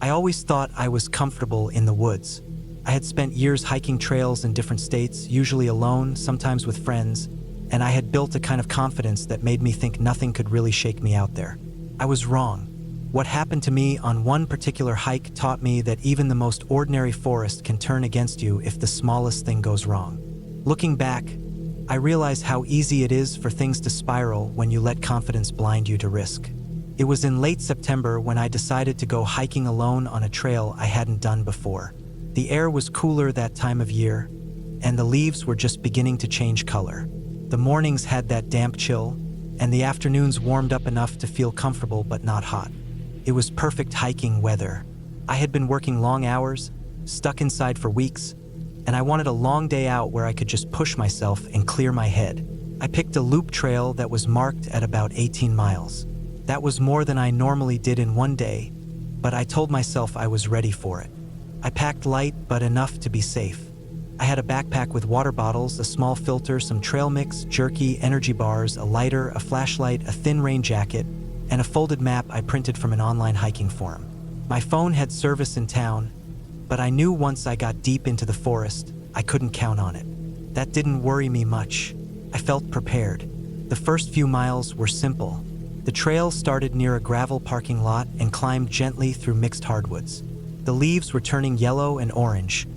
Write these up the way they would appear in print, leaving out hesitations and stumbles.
I always thought I was comfortable in the woods. I had spent years hiking trails in different states, usually alone, sometimes with friends, and I had built a kind of confidence that made me think nothing could really shake me out there. I was wrong. What happened to me on one particular hike taught me that even the most ordinary forest can turn against you if the smallest thing goes wrong. Looking back, I realize how easy it is for things to spiral when you let confidence blind you to risk. It was in late September when I decided to go hiking alone on a trail I hadn't done before. The air was cooler that time of year, and the leaves were just beginning to change color. The mornings had that damp chill, and the afternoons warmed up enough to feel comfortable but not hot. It was perfect hiking weather. I had been working long hours, stuck inside for weeks, and I wanted a long day out where I could just push myself and clear my head. I picked a loop trail that was marked at about 18 miles. That was more than I normally did in one day, but I told myself I was ready for it. I packed light, but enough to be safe. I had a backpack with water bottles, a small filter, some trail mix, jerky, energy bars, a lighter, a flashlight, a thin rain jacket, and a folded map I printed from an online hiking forum. My phone had service in town, but I knew once I got deep into the forest, I couldn't count on it. That didn't worry me much. I felt prepared. The first few miles were simple. The trail started near a gravel parking lot and climbed gently through mixed hardwoods. The leaves were turning yellow and orange,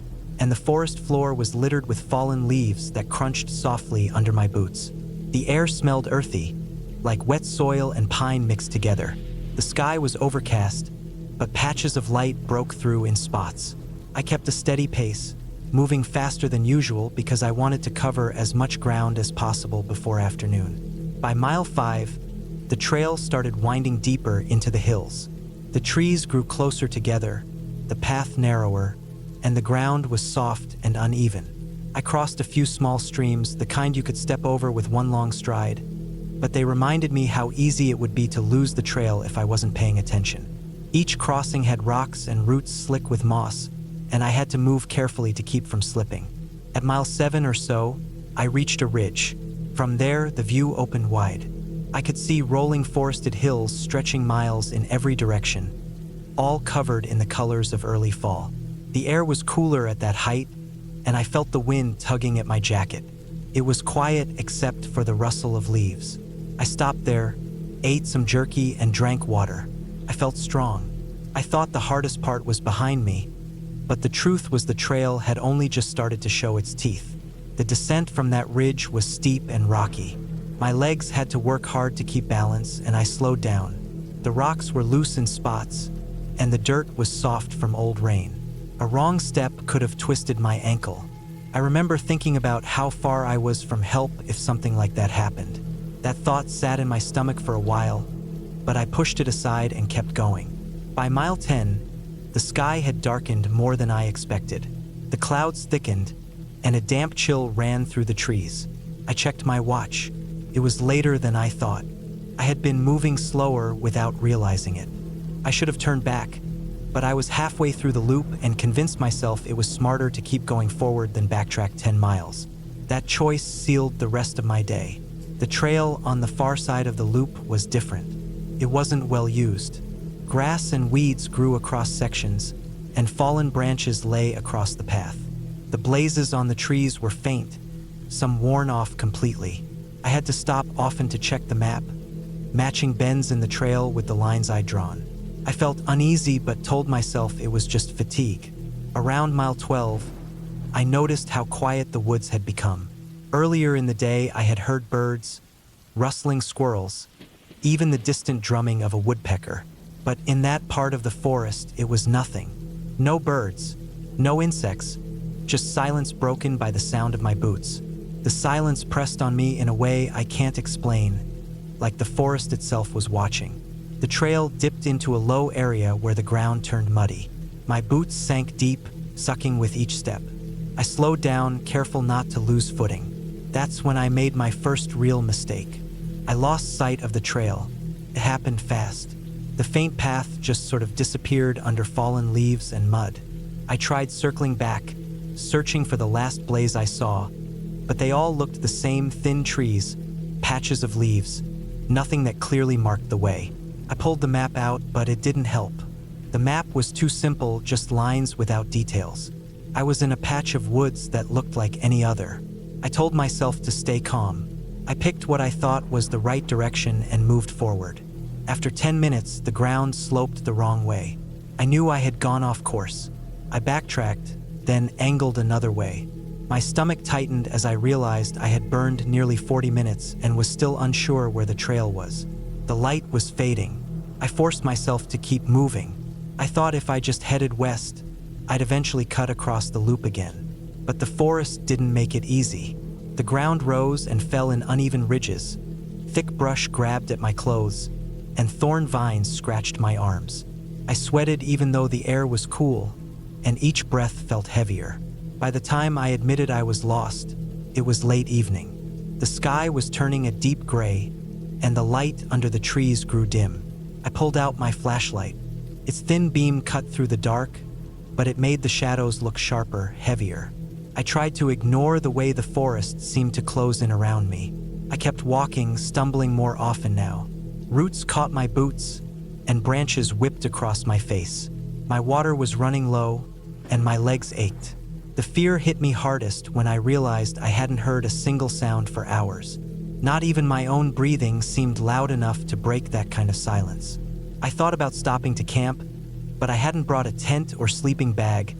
and the forest floor was littered with fallen leaves that crunched softly under my boots. The air smelled earthy, like wet soil and pine mixed together. The sky was overcast, but patches of light broke through in spots. I kept a steady pace, moving faster than usual because I wanted to cover as much ground as possible before afternoon. By mile 5, the trail started winding deeper into the hills. The trees grew closer together, the path narrower, and the ground was soft and uneven. I crossed a few small streams, the kind you could step over with one long stride, but they reminded me how easy it would be to lose the trail if I wasn't paying attention. Each crossing had rocks and roots slick with moss, and I had to move carefully to keep from slipping. At mile 7 or so, I reached a ridge. From there, the view opened wide. I could see rolling forested hills stretching miles in every direction, all covered in the colors of early fall. The air was cooler at that height, and I felt the wind tugging at my jacket. It was quiet except for the rustle of leaves. I stopped there, ate some jerky, and drank water. I felt strong. I thought the hardest part was behind me, but the truth was the trail had only just started to show its teeth. The descent from that ridge was steep and rocky. My legs had to work hard to keep balance, and I slowed down. The rocks were loose in spots, and the dirt was soft from old rain. A wrong step could have twisted my ankle. I remember thinking about how far I was from help if something like that happened. That thought sat in my stomach for a while, but I pushed it aside and kept going. By mile 10, the sky had darkened more than I expected. The clouds thickened, and a damp chill ran through the trees. I checked my watch. It was later than I thought. I had been moving slower without realizing it. I should have turned back, but I was halfway through the loop and convinced myself it was smarter to keep going forward than backtrack 10 miles. That choice sealed the rest of my day. The trail on the far side of the loop was different. It wasn't well used. Grass and weeds grew across sections, and fallen branches lay across the path. The blazes on the trees were faint, some worn off completely. I had to stop often to check the map, matching bends in the trail with the lines I'd drawn. I felt uneasy but told myself it was just fatigue. Around mile 12, I noticed how quiet the woods had become. Earlier in the day, I had heard birds, rustling squirrels, even the distant drumming of a woodpecker. But in that part of the forest, it was nothing. No birds, no insects, just silence broken by the sound of my boots. The silence pressed on me in a way I can't explain, like the forest itself was watching. The trail dipped into a low area where the ground turned muddy. My boots sank deep, sucking with each step. I slowed down, careful not to lose footing. That's when I made my first real mistake. I lost sight of the trail. It happened fast. The faint path just sort of disappeared under fallen leaves and mud. I tried circling back, searching for the last blaze I saw, but they all looked the same: thin trees, patches of leaves, nothing that clearly marked the way. I pulled the map out, but it didn't help. The map was too simple, just lines without details. I was in a patch of woods that looked like any other. I told myself to stay calm. I picked what I thought was the right direction and moved forward. After 10 minutes, the ground sloped the wrong way. I knew I had gone off course. I backtracked, then angled another way. My stomach tightened as I realized I had burned nearly 40 minutes and was still unsure where the trail was. The light was fading. I forced myself to keep moving. I thought if I just headed west, I'd eventually cut across the loop again. But the forest didn't make it easy. The ground rose and fell in uneven ridges. Thick brush grabbed at my clothes, and thorn vines scratched my arms. I sweated even though the air was cool, and each breath felt heavier. By the time I admitted I was lost, it was late evening. The sky was turning a deep gray, and the light under the trees grew dim. I pulled out my flashlight. Its thin beam cut through the dark, but it made the shadows look sharper, heavier. I tried to ignore the way the forest seemed to close in around me. I kept walking, stumbling more often now. Roots caught my boots, and branches whipped across my face. My water was running low, and my legs ached. The fear hit me hardest when I realized I hadn't heard a single sound for hours. Not even my own breathing seemed loud enough to break that kind of silence. I thought about stopping to camp, but I hadn't brought a tent or sleeping bag,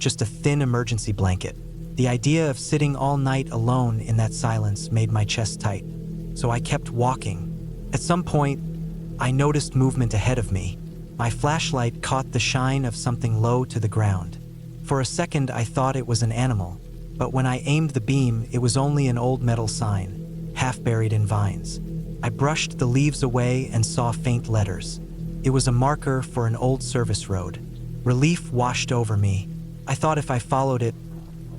just a thin emergency blanket. The idea of sitting all night alone in that silence made my chest tight, so I kept walking. At some point, I noticed movement ahead of me. My flashlight caught the shine of something low to the ground. For a second, I thought it was an animal, but when I aimed the beam, it was only an old metal sign, half buried in vines. I brushed the leaves away and saw faint letters. It was a marker for an old service road. Relief washed over me. I thought if I followed it,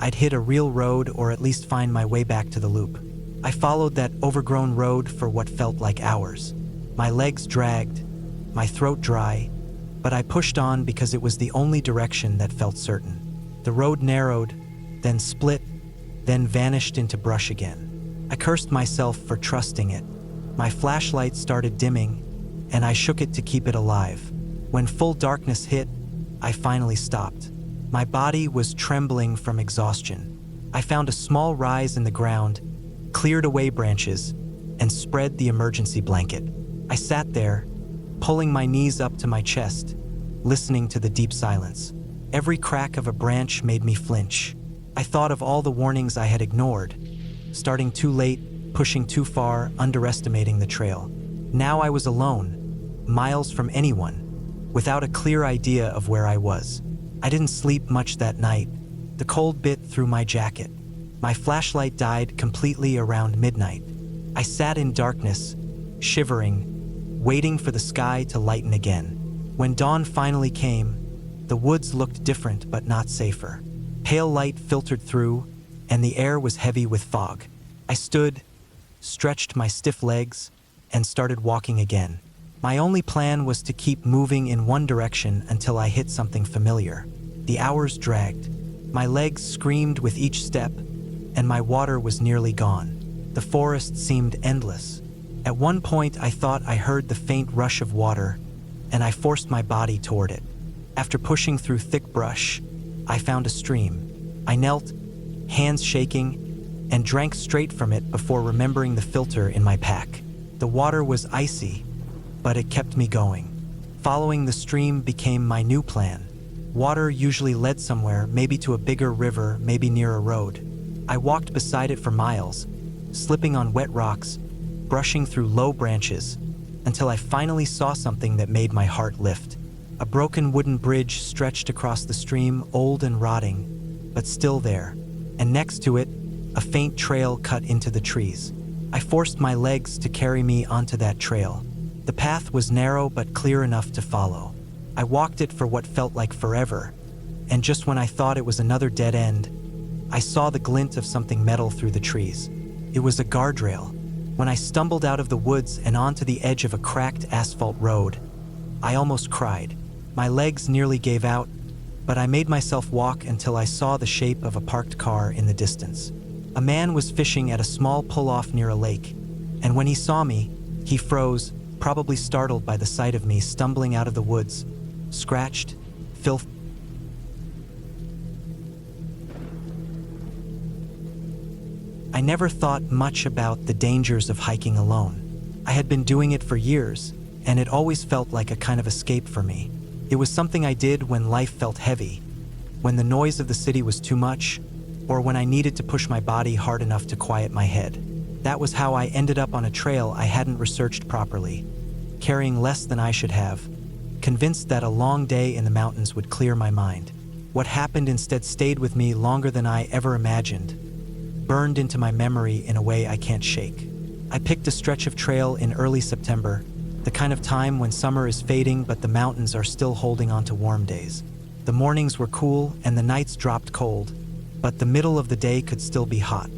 I'd hit a real road or at least find my way back to the loop. I followed that overgrown road for what felt like hours. My legs dragged, my throat dry, but I pushed on because it was the only direction that felt certain. The road narrowed, then split, then vanished into brush again. I cursed myself for trusting it. My flashlight started dimming, and I shook it to keep it alive. When full darkness hit, I finally stopped. My body was trembling from exhaustion. I found a small rise in the ground, cleared away branches, and spread the emergency blanket. I sat there, pulling my knees up to my chest, listening to the deep silence. Every crack of a branch made me flinch. I thought of all the warnings I had ignored, starting too late, pushing too far, underestimating the trail. Now I was alone, miles from anyone, without a clear idea of where I was. I didn't sleep much that night. The cold bit through my jacket. My flashlight died completely around midnight. I sat in darkness, shivering, waiting for the sky to lighten again. When dawn finally came, the woods looked different but not safer. Pale light filtered through, and the air was heavy with fog. I stood, stretched my stiff legs, and started walking again. My only plan was to keep moving in one direction until I hit something familiar. The hours dragged. My legs screamed with each step, and my water was nearly gone. The forest seemed endless. At one point, I thought I heard the faint rush of water, and I forced my body toward it. After pushing through thick brush, I found a stream. I knelt, hands shaking, and drank straight from it before remembering the filter in my pack. The water was icy, but it kept me going. Following the stream became my new plan. Water usually led somewhere, maybe to a bigger river, maybe near a road. I walked beside it for miles, slipping on wet rocks, brushing through low branches, until I finally saw something that made my heart lift. A broken wooden bridge stretched across the stream, old and rotting, but still there, and next to it, a faint trail cut into the trees. I forced my legs to carry me onto that trail. The path was narrow but clear enough to follow. I walked it for what felt like forever, and just when I thought it was another dead end, I saw the glint of something metal through the trees. It was a guardrail. When I stumbled out of the woods and onto the edge of a cracked asphalt road, I almost cried. My legs nearly gave out, but I made myself walk until I saw the shape of a parked car in the distance. A man was fishing at a small pull-off near a lake, and when he saw me, he froze, probably startled by the sight of me stumbling out of the woods. scratched, filth. I never thought much about the dangers of hiking alone. I had been doing it for years, and it always felt like a kind of escape for me. It was something I did when life felt heavy, when the noise of the city was too much, or when I needed to push my body hard enough to quiet my head. That was how I ended up on a trail I hadn't researched properly, carrying less than I should have, convinced that a long day in the mountains would clear my mind. What happened instead stayed with me longer than I ever imagined, burned into my memory in a way I can't shake. I picked a stretch of trail in early September, the kind of time when summer is fading but the mountains are still holding on to warm days. The mornings were cool and the nights dropped cold, but the middle of the day could still be hot.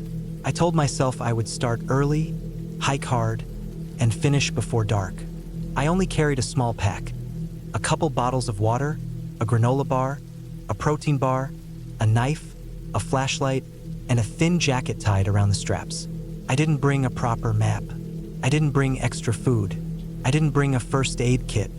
I told myself I would start early, hike hard, and finish before dark. I only carried a small pack, a couple bottles of water, a granola bar, a protein bar, a knife, a flashlight, and a thin jacket tied around the straps. I didn't bring a proper map. I didn't bring extra food. I didn't bring a first aid kit.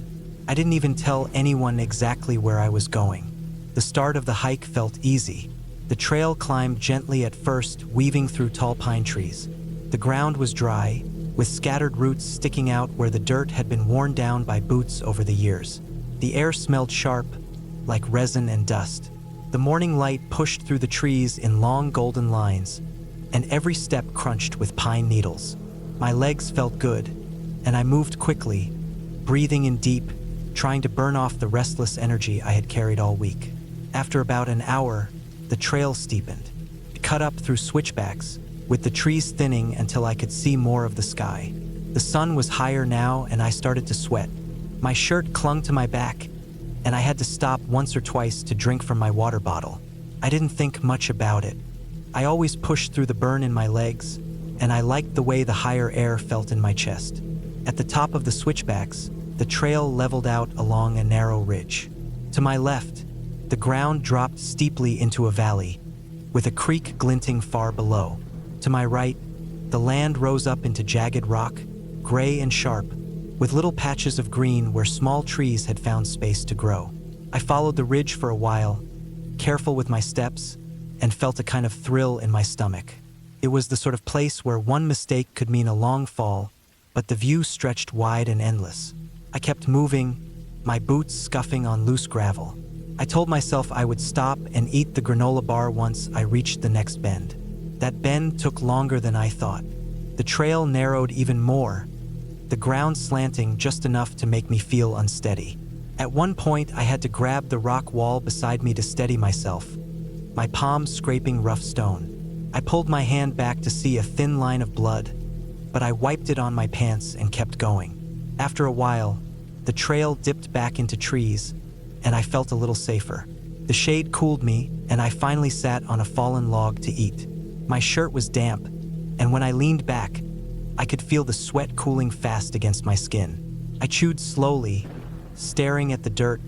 I didn't even tell anyone exactly where I was going. The start of the hike felt easy. The trail climbed gently at first, weaving through tall pine trees. The ground was dry, with scattered roots sticking out where the dirt had been worn down by boots over the years. The air smelled sharp, like resin and dust. The morning light pushed through the trees in long golden lines, and every step crunched with pine needles. My legs felt good, and I moved quickly, breathing in deep, trying to burn off the restless energy I had carried all week. After about an hour, the trail steepened, cut up through switchbacks, with the trees thinning until I could see more of the sky. The sun was higher now, and I started to sweat. My shirt clung to my back, and I had to stop once or twice to drink from my water bottle. I didn't think much about it. I always pushed through the burn in my legs, and I liked the way the higher air felt in my chest. At the top of the switchbacks, the trail leveled out along a narrow ridge. To my left, the ground dropped steeply into a valley, with a creek glinting far below. To my right, the land rose up into jagged rock, gray and sharp, with little patches of green where small trees had found space to grow. I followed the ridge for a while, careful with my steps, and felt a kind of thrill in my stomach. It was the sort of place where one mistake could mean a long fall, but the view stretched wide and endless. I kept moving, my boots scuffing on loose gravel. I told myself I would stop and eat the granola bar once I reached the next bend. That bend took longer than I thought. The trail narrowed even more, the ground slanting just enough to make me feel unsteady. At one point, I had to grab the rock wall beside me to steady myself, my palms scraping rough stone. I pulled my hand back to see a thin line of blood, but I wiped it on my pants and kept going. After a while, the trail dipped back into trees, and I felt a little safer. The shade cooled me, and I finally sat on a fallen log to eat. My shirt was damp, and when I leaned back, I could feel the sweat cooling fast against my skin. I chewed slowly, staring at the dirt,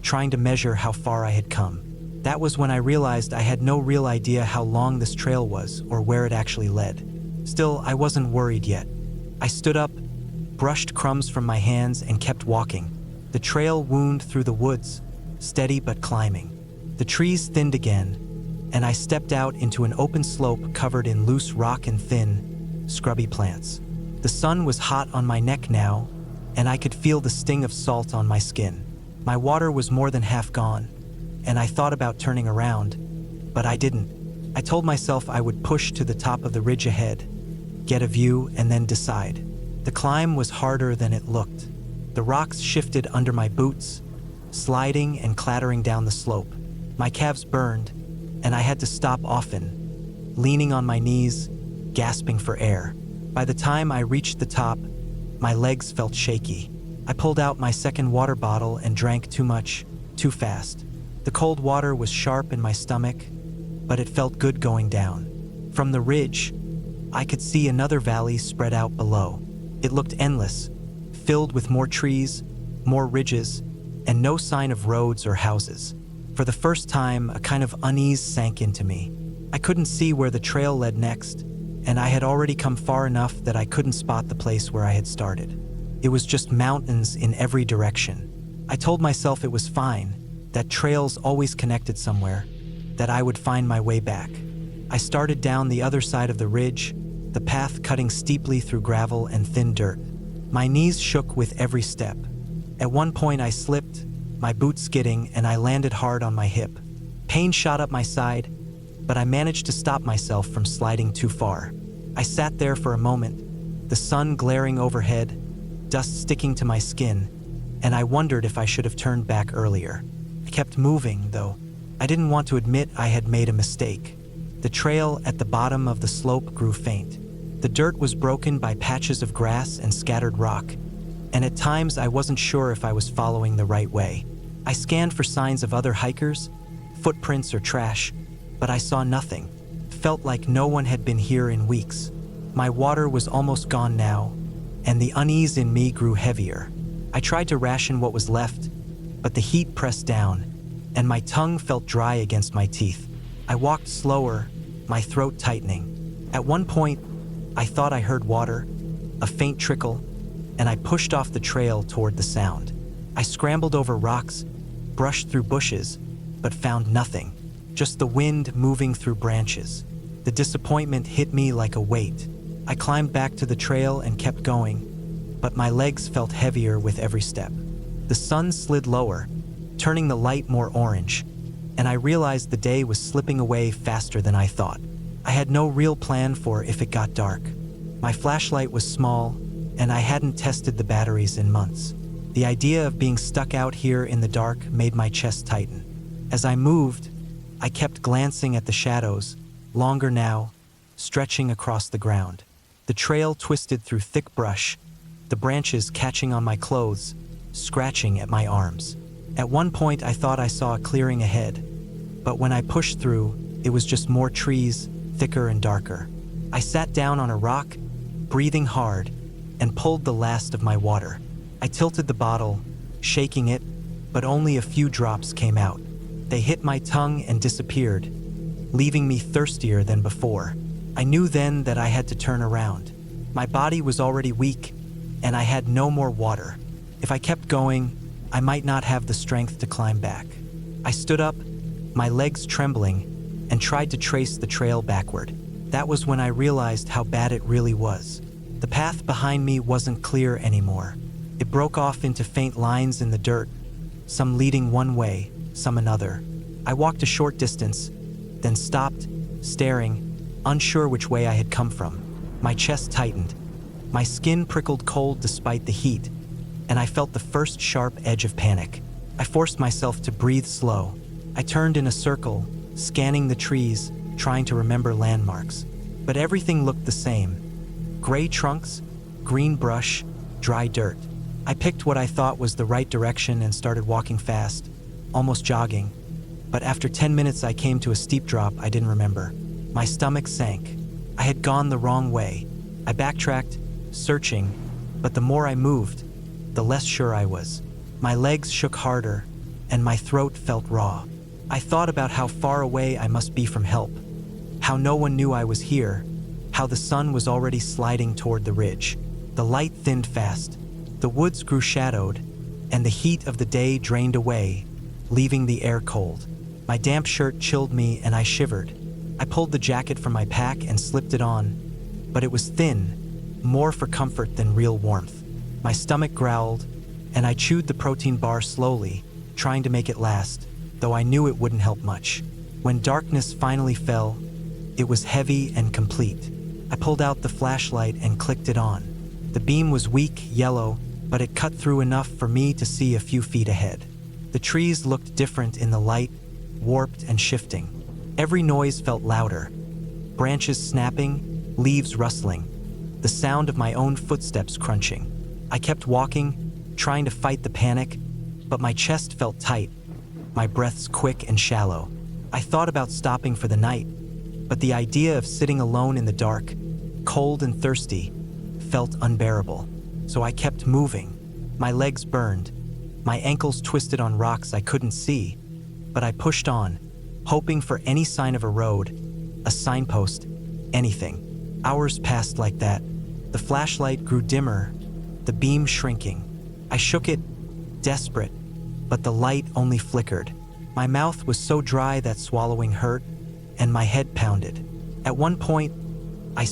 trying to measure how far I had come. That was when I realized I had no real idea how long this trail was or where it actually led. Still, I wasn't worried yet. I stood up, brushed crumbs from my hands, and kept walking. The trail wound through the woods, steady but climbing. The trees thinned again, and I stepped out into an open slope covered in loose rock and thin, scrubby plants. The sun was hot on my neck now, and I could feel the sting of salt on my skin. My water was more than half gone, and I thought about turning around, but I didn't. I told myself I would push to the top of the ridge ahead, get a view, and then decide. The climb was harder than it looked. The rocks shifted under my boots, sliding and clattering down the slope. My calves burned, and I had to stop often, leaning on my knees, gasping for air. By the time I reached the top, my legs felt shaky. I pulled out my second water bottle and drank too much, too fast. The cold water was sharp in my stomach, but it felt good going down. From the ridge, I could see another valley spread out below. It looked endless, filled with more trees, more ridges, and no sign of roads or houses. For the first time, a kind of unease sank into me. I couldn't see where the trail led next, and I had already come far enough that I couldn't spot the place where I had started. It was just mountains in every direction. I told myself it was fine, that trails always connected somewhere, that I would find my way back. I started down the other side of the ridge, the path cutting steeply through gravel and thin dirt. My knees shook with every step. At one point I slipped, my boot skidding, and I landed hard on my hip. Pain shot up my side, but I managed to stop myself from sliding too far. I sat there for a moment, the sun glaring overhead, dust sticking to my skin, and I wondered if I should have turned back earlier. I kept moving, though. I didn't want to admit I had made a mistake. The trail at the bottom of the slope grew faint. The dirt was broken by patches of grass and scattered rock, and at times I wasn't sure if I was following the right way. I scanned for signs of other hikers, footprints or trash, but I saw nothing. Felt like no one had been here in weeks. My water was almost gone now, and the unease in me grew heavier. I tried to ration what was left, but the heat pressed down, and my tongue felt dry against my teeth. I walked slower, my throat tightening. At one point, I thought I heard water, a faint trickle, and I pushed off the trail toward the sound. I scrambled over rocks, brushed through bushes, but found nothing, just the wind moving through branches. The disappointment hit me like a weight. I climbed back to the trail and kept going, but my legs felt heavier with every step. The sun slid lower, turning the light more orange, and I realized the day was slipping away faster than I thought. I had no real plan for if it got dark. My flashlight was small, and I hadn't tested the batteries in months. The idea of being stuck out here in the dark made my chest tighten. As I moved, I kept glancing at the shadows, longer now, stretching across the ground. The trail twisted through thick brush, the branches catching on my clothes, scratching at my arms. At one point I thought I saw a clearing ahead, but when I pushed through, it was just more trees, thicker and darker. I sat down on a rock, breathing hard, and pulled the last of my water. I tilted the bottle, shaking it, but only a few drops came out. They hit my tongue and disappeared, leaving me thirstier than before. I knew then that I had to turn around. My body was already weak, and I had no more water. If I kept going, I might not have the strength to climb back. I stood up, my legs trembling, and tried to trace the trail backward. That was when I realized how bad it really was. The path behind me wasn't clear anymore. It broke off into faint lines in the dirt, some leading one way, some another. I walked a short distance, then stopped, staring, unsure which way I had come from. My chest tightened. My skin prickled cold despite the heat, and I felt the first sharp edge of panic. I forced myself to breathe slow. I turned in a circle, scanning the trees, trying to remember landmarks. But everything looked the same. Gray trunks, green brush, dry dirt. I picked what I thought was the right direction and started walking fast, almost jogging. But after 10 minutes I came to a steep drop I didn't remember. My stomach sank. I had gone the wrong way. I backtracked, searching, but the more I moved, the less sure I was. My legs shook harder, and my throat felt raw. I thought about how far away I must be from help, how no one knew I was here, how the sun was already sliding toward the ridge. The light thinned fast. The woods grew shadowed, and the heat of the day drained away, leaving the air cold. My damp shirt chilled me and I shivered. I pulled the jacket from my pack and slipped it on, but it was thin, more for comfort than real warmth. My stomach growled, and I chewed the protein bar slowly, trying to make it last, though I knew it wouldn't help much. When darkness finally fell, it was heavy and complete. I pulled out the flashlight and clicked it on. The beam was weak, yellow, but it cut through enough for me to see a few feet ahead. The trees looked different in the light, warped and shifting. Every noise felt louder. Branches snapping, leaves rustling, the sound of my own footsteps crunching. I kept walking, trying to fight the panic, but my chest felt tight, my breaths quick and shallow. I thought about stopping for the night, but the idea of sitting alone in the dark, cold and thirsty, felt unbearable. So I kept moving. My legs burned, my ankles twisted on rocks I couldn't see, but I pushed on, hoping for any sign of a road, a signpost, anything. Hours passed like that. The flashlight grew dimmer, the beam shrinking. I shook it, desperate, but the light only flickered. My mouth was so dry that swallowing hurt, and my head pounded. At one point, I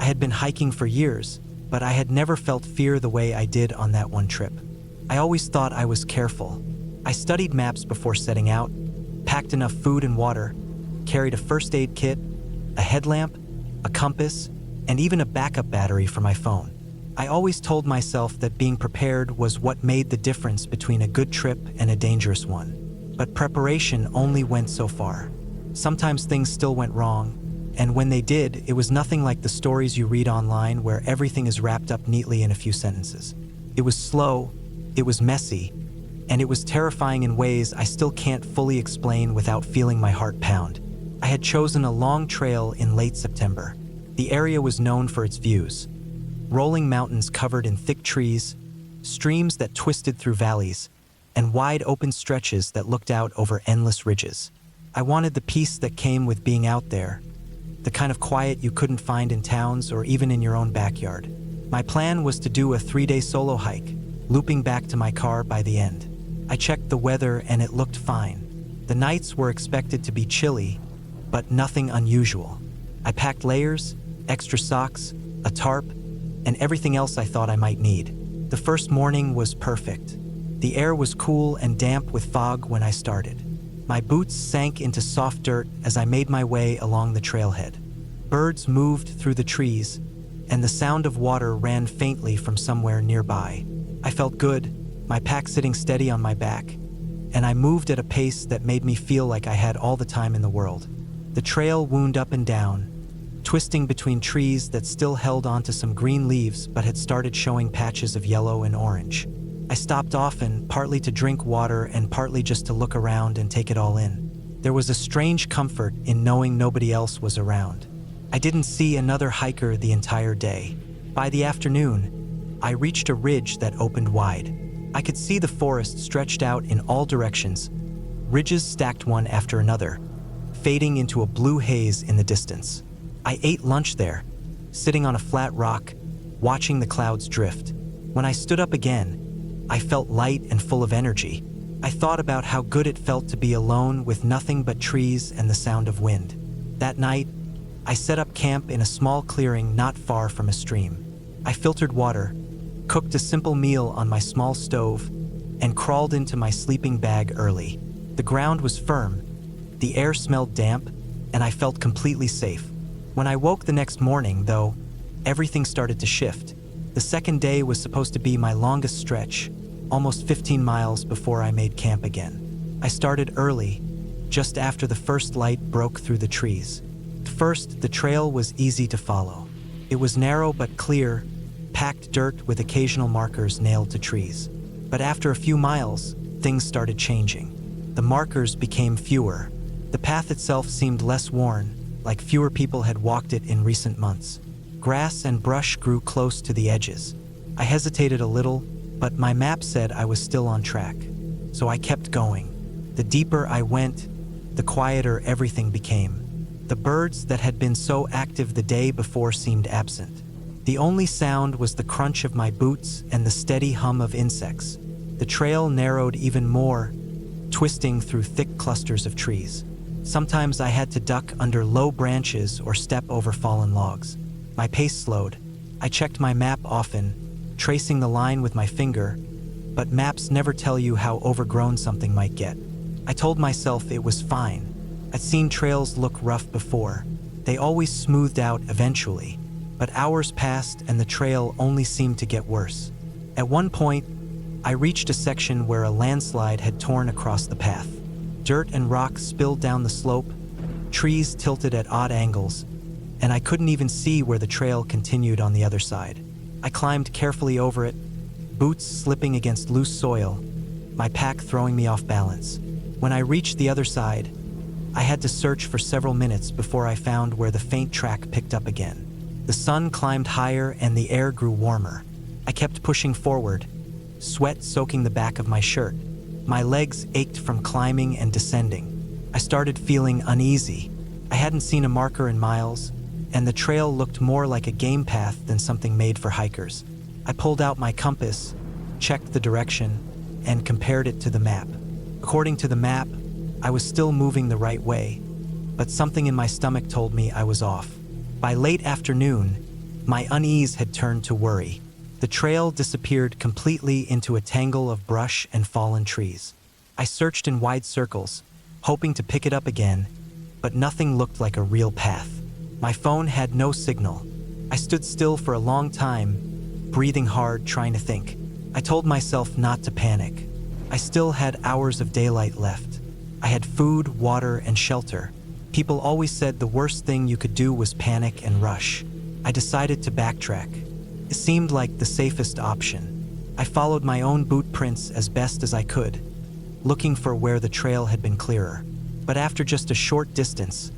had been hiking for years, but I had never felt fear the way I did on that one trip. I always thought I was careful. I studied maps before setting out, packed enough food and water, carried a first aid kit, a headlamp, a compass, and even a backup battery for my phone. I always told myself that being prepared was what made the difference between a good trip and a dangerous one. But preparation only went so far. Sometimes things still went wrong, and when they did, it was nothing like the stories you read online where everything is wrapped up neatly in a few sentences. It was slow, it was messy, and it was terrifying in ways I still can't fully explain without feeling my heart pound. I had chosen a long trail in late September. The area was known for its views. Rolling mountains covered in thick trees, streams that twisted through valleys, and wide open stretches that looked out over endless ridges. I wanted the peace that came with being out there, the kind of quiet you couldn't find in towns or even in your own backyard. My plan was to do a 3-day solo hike, looping back to my car by the end. I checked the weather and it looked fine. The nights were expected to be chilly, but nothing unusual. I packed layers, extra socks, a tarp, and everything else I thought I might need. The first morning was perfect. The air was cool and damp with fog when I started. My boots sank into soft dirt as I made my way along the trailhead. Birds moved through the trees, and the sound of water ran faintly from somewhere nearby. I felt good, my pack sitting steady on my back, and I moved at a pace that made me feel like I had all the time in the world. The trail wound up and down, twisting between trees that still held onto some green leaves but had started showing patches of yellow and orange. I stopped often, partly to drink water and partly just to look around and take it all in. There was a strange comfort in knowing nobody else was around. I didn't see another hiker the entire day. By the afternoon, I reached a ridge that opened wide. I could see the forest stretched out in all directions, ridges stacked one after another, fading into a blue haze in the distance. I ate lunch there, sitting on a flat rock, watching the clouds drift. When I stood up again, I felt light and full of energy. I thought about how good it felt to be alone with nothing but trees and the sound of wind. That night, I set up camp in a small clearing not far from a stream. I filtered water, cooked a simple meal on my small stove, and crawled into my sleeping bag early. The ground was firm, the air smelled damp, and I felt completely safe. When I woke the next morning, though, everything started to shift. The second day was supposed to be my longest stretch, almost 15 miles before I made camp again. I started early, just after the first light broke through the trees. At first, the trail was easy to follow. It was narrow but clear, packed dirt with occasional markers nailed to trees. But after a few miles, things started changing. The markers became fewer. The path itself seemed less worn, like fewer people had walked it in recent months. Grass and brush grew close to the edges. I hesitated a little, but my map said I was still on track. So I kept going. The deeper I went, the quieter everything became. The birds that had been so active the day before seemed absent. The only sound was the crunch of my boots and the steady hum of insects. The trail narrowed even more, twisting through thick clusters of trees. Sometimes I had to duck under low branches or step over fallen logs. My pace slowed. I checked my map often, tracing the line with my finger, but maps never tell you how overgrown something might get. I told myself it was fine. I'd seen trails look rough before. They always smoothed out eventually, but hours passed and the trail only seemed to get worse. At one point, I reached a section where a landslide had torn across the path. Dirt and rocks spilled down the slope, trees tilted at odd angles, and I couldn't even see where the trail continued on the other side. I climbed carefully over it, boots slipping against loose soil, my pack throwing me off balance. When I reached the other side, I had to search for several minutes before I found where the faint track picked up again. The sun climbed higher and the air grew warmer. I kept pushing forward, sweat soaking the back of my shirt. My legs ached from climbing and descending. I started feeling uneasy. I hadn't seen a marker in miles, and the trail looked more like a game path than something made for hikers. I pulled out my compass, checked the direction, and compared it to the map. According to the map, I was still moving the right way, but something in my stomach told me I was off. By late afternoon, my unease had turned to worry. The trail disappeared completely into a tangle of brush and fallen trees. I searched in wide circles, hoping to pick it up again, but nothing looked like a real path. My phone had no signal. I stood still for a long time, breathing hard, trying to think. I told myself not to panic. I still had hours of daylight left. I had food, water, and shelter. People always said the worst thing you could do was panic and rush. I decided to backtrack. It seemed like the safest option. I followed my own boot prints as best as I could, looking for where the trail had been clearer. But after just a short distance,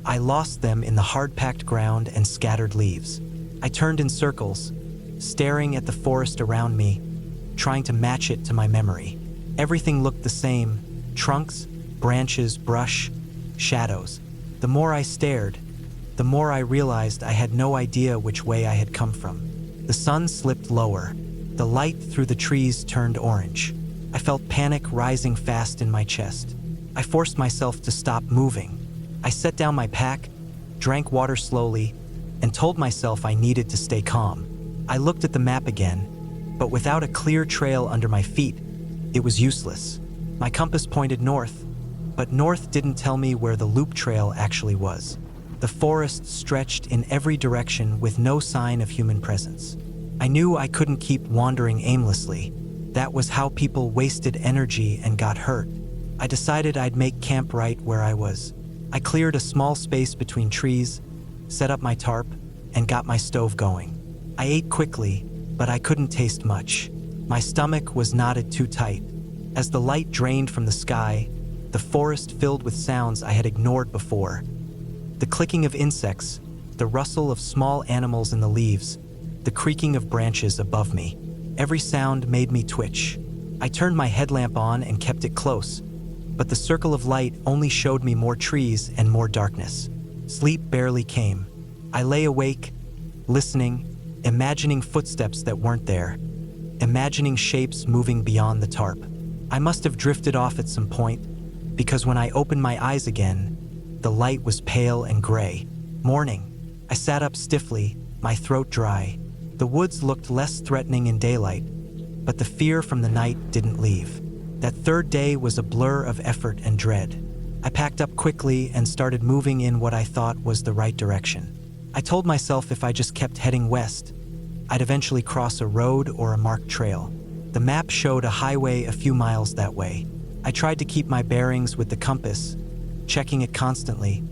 I lost them in the hard-packed ground and scattered leaves. I turned in circles, staring at the forest around me, trying to match it to my memory. Everything looked the same: trunks, branches, brush, shadows. The more I stared, the more I realized I had no idea which way I had come from. The sun slipped lower. The light through the trees turned orange. I felt panic rising fast in my chest. I forced myself to stop moving. I set down my pack, drank water slowly, and told myself I needed to stay calm. I looked at the map again, but without a clear trail under my feet, it was useless. My compass pointed north, but north didn't tell me where the loop trail actually was. The forest stretched in every direction with no sign of human presence. I knew I couldn't keep wandering aimlessly. That was how people wasted energy and got hurt. I decided I'd make camp right where I was. I cleared a small space between trees, set up my tarp, and got my stove going. I ate quickly, but I couldn't taste much. My stomach was knotted too tight. As the light drained from the sky, the forest filled with sounds I had ignored before. The clicking of insects, the rustle of small animals in the leaves, the creaking of branches above me. Every sound made me twitch. I turned my headlamp on and kept it close, but the circle of light only showed me more trees and more darkness. Sleep barely came. I lay awake, listening, imagining footsteps that weren't there, imagining shapes moving beyond the tarp. I must have drifted off at some point, because when I opened my eyes again, the light was pale and gray. Morning. I sat up stiffly, my throat dry. The woods looked less threatening in daylight, but the fear from the night didn't leave. That third day was a blur of effort and dread. I packed up quickly and started moving in what I thought was the right direction. I told myself if I just kept heading west, I'd eventually cross a road or a marked trail. The map showed a highway a few miles that way. I tried to keep my bearings with the compass, checking it constantly,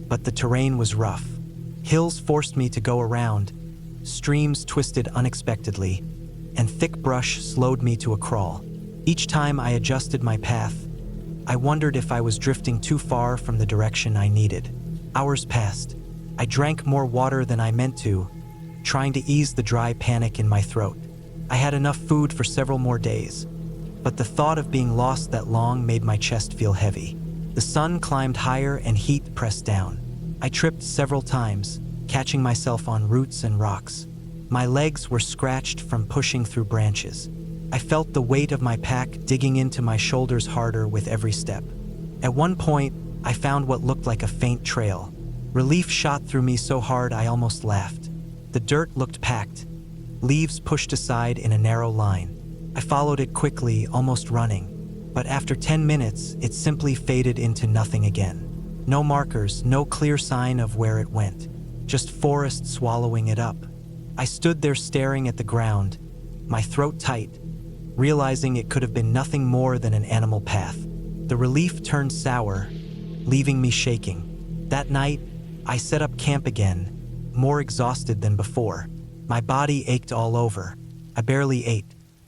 but the terrain was rough. Hills forced me to go around, streams twisted unexpectedly, and thick brush slowed me to a crawl. Each time I adjusted my path, I wondered if I was drifting too far from the direction I needed. Hours passed. I drank more water than I meant to, trying to ease the dry panic in my throat. I had enough food for several more days, but the thought of being lost that long made my chest feel heavy. The sun climbed higher and heat pressed down. I tripped several times, catching myself on roots and rocks. My legs were scratched from pushing through branches. I felt the weight of my pack digging into my shoulders harder with every step. At one point, I found what looked like a faint trail. Relief shot through me so hard I almost laughed. The dirt looked packed, leaves pushed aside in a narrow line. I followed it quickly, almost running, but after 10 minutes, it simply faded into nothing again. No markers, no clear sign of where it went, just forest swallowing it up. I stood there staring at the ground, my throat tight, realizing it could have been nothing more than an animal path. The relief turned sour, leaving me shaking. That night, I set up camp again, more exhausted than before. My body ached all over. I barely ate.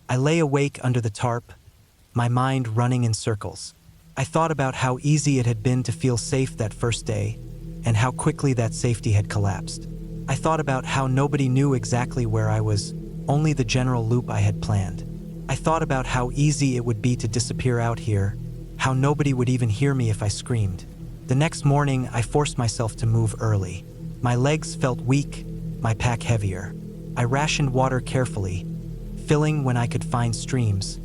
I lay awake under the tarp, my mind running in circles. I thought about how easy it had been to feel safe that first day, and how quickly that safety had collapsed. I thought about how nobody knew exactly where I was, only the general loop I had planned. I thought about how easy it would be to disappear out here, how nobody would even hear me if I screamed. The next morning, I forced myself to move early. My legs felt weak, my pack heavier. I rationed water carefully, filling when I could find streams,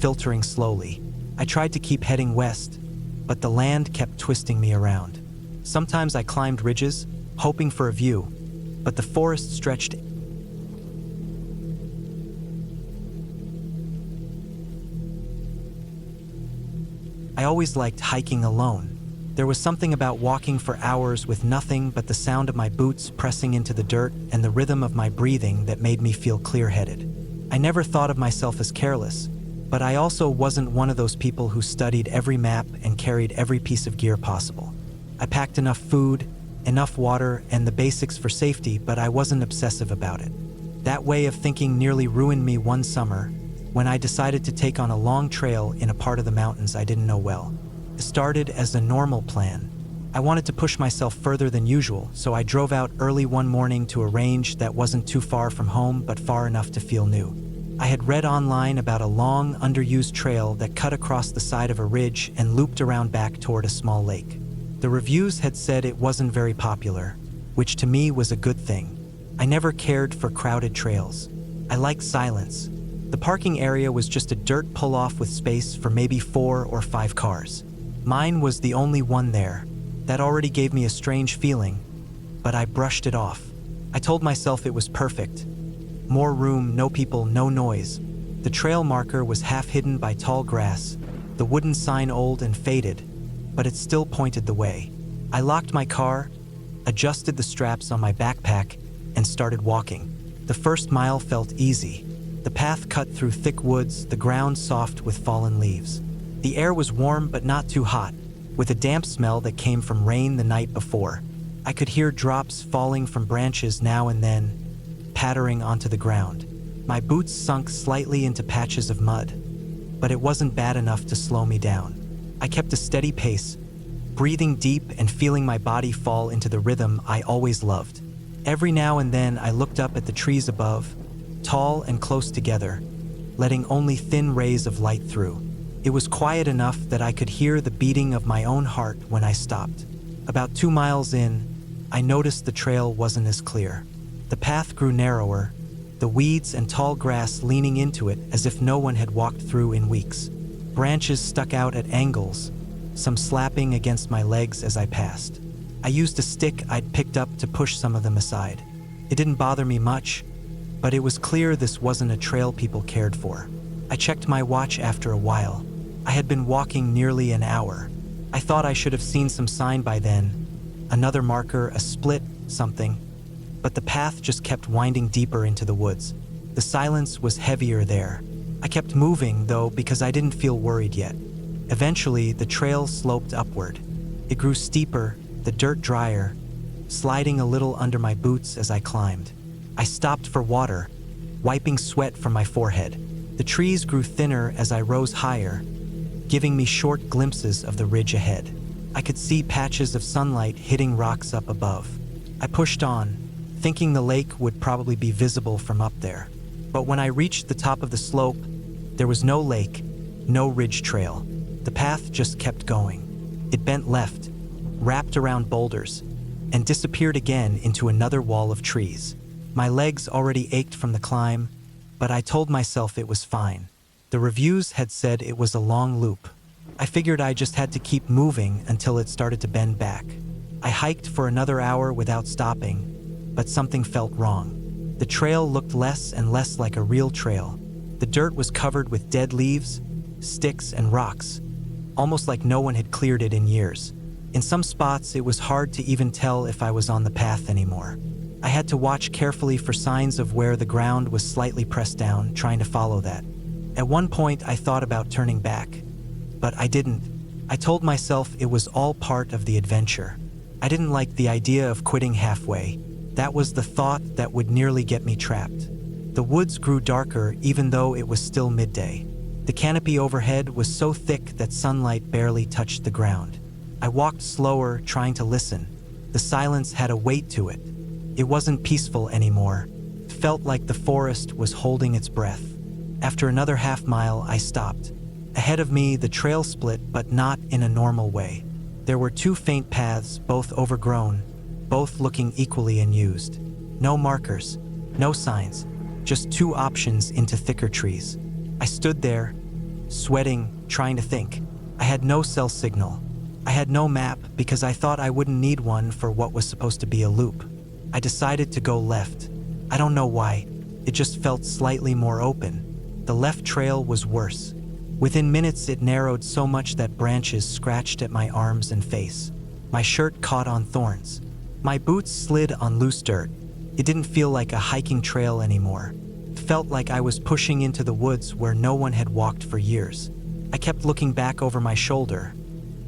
filtering slowly. I tried to keep heading west, but the land kept twisting me around. Sometimes I climbed ridges, hoping for a view, but the forest stretched. I always liked hiking alone. There was something about walking for hours with nothing but the sound of my boots pressing into the dirt and the rhythm of my breathing that made me feel clear-headed. I never thought of myself as careless, but I also wasn't one of those people who studied every map and carried every piece of gear possible. I packed enough food, enough water, and the basics for safety, but I wasn't obsessive about it. That way of thinking nearly ruined me one summer when I decided to take on a long trail in a part of the mountains I didn't know well. It started as a normal plan. I wanted to push myself further than usual, so I drove out early one morning to a range that wasn't too far from home but far enough to feel new. I had read online about a long, underused trail that cut across the side of a ridge and looped around back toward a small lake. The reviews had said it wasn't very popular, which to me was a good thing. I never cared for crowded trails. I liked silence. The parking area was just a dirt pull-off with space for maybe 4 or 5 cars. Mine was the only one there. That already gave me a strange feeling, but I brushed it off. I told myself it was perfect. More room, no people, no noise. The trail marker was half hidden by tall grass, the wooden sign old and faded, but it still pointed the way. I locked my car, adjusted the straps on my backpack, and started walking. The first mile felt easy. The path cut through thick woods, the ground soft with fallen leaves. The air was warm but not too hot, with a damp smell that came from rain the night before. I could hear drops falling from branches now and then, pattering onto the ground. My boots sunk slightly into patches of mud, but it wasn't bad enough to slow me down. I kept a steady pace, breathing deep and feeling my body fall into the rhythm I always loved. Every now and then I looked up at the trees above, tall and close together, letting only thin rays of light through. It was quiet enough that I could hear the beating of my own heart when I stopped. About 2 miles in, I noticed the trail wasn't as clear. The path grew narrower, the weeds and tall grass leaning into it as if no one had walked through in weeks. Branches stuck out at angles, some slapping against my legs as I passed. I used a stick I'd picked up to push some of them aside. It didn't bother me much, but it was clear this wasn't a trail people cared for. I checked my watch after a while. I had been walking nearly an hour. I thought I should have seen some sign by then. Another marker, a split, something. But the path just kept winding deeper into the woods. The silence was heavier there. I kept moving, though, because I didn't feel worried yet. Eventually, the trail sloped upward. It grew steeper, the dirt drier, sliding a little under my boots as I climbed. I stopped for water, wiping sweat from my forehead. The trees grew thinner as I rose higher, giving me short glimpses of the ridge ahead. I could see patches of sunlight hitting rocks up above. I pushed on, thinking the lake would probably be visible from up there. But when I reached the top of the slope, there was no lake, no ridge trail. The path just kept going. It bent left, wrapped around boulders, and disappeared again into another wall of trees. My legs already ached from the climb, but I told myself it was fine. The reviews had said it was a long loop. I figured I just had to keep moving until it started to bend back. I hiked for another hour without stopping, but something felt wrong. The trail looked less and less like a real trail. The dirt was covered with dead leaves, sticks, and rocks, almost like no one had cleared it in years. In some spots, it was hard to even tell if I was on the path anymore. I had to watch carefully for signs of where the ground was slightly pressed down, trying to follow that. At one point, I thought about turning back, but I didn't. I told myself it was all part of the adventure. I didn't like the idea of quitting halfway. That was the thought that would nearly get me trapped. The woods grew darker even though it was still midday. The canopy overhead was so thick that sunlight barely touched the ground. I walked slower, trying to listen. The silence had a weight to it. It wasn't peaceful anymore. It felt like the forest was holding its breath. After another half mile, I stopped. Ahead of me, the trail split, but not in a normal way. There were 2 faint paths, both overgrown, both looking equally unused. No markers, no signs, just two options into thicker trees. I stood there, sweating, trying to think. I had no cell signal. I had no map because I thought I wouldn't need one for what was supposed to be a loop. I decided to go left. I don't know why. It just felt slightly more open. The left trail was worse. Within minutes, it narrowed so much that branches scratched at my arms and face. My shirt caught on thorns. My boots slid on loose dirt. It didn't feel like a hiking trail anymore. It felt like I was pushing into the woods where no one had walked for years. I kept looking back over my shoulder,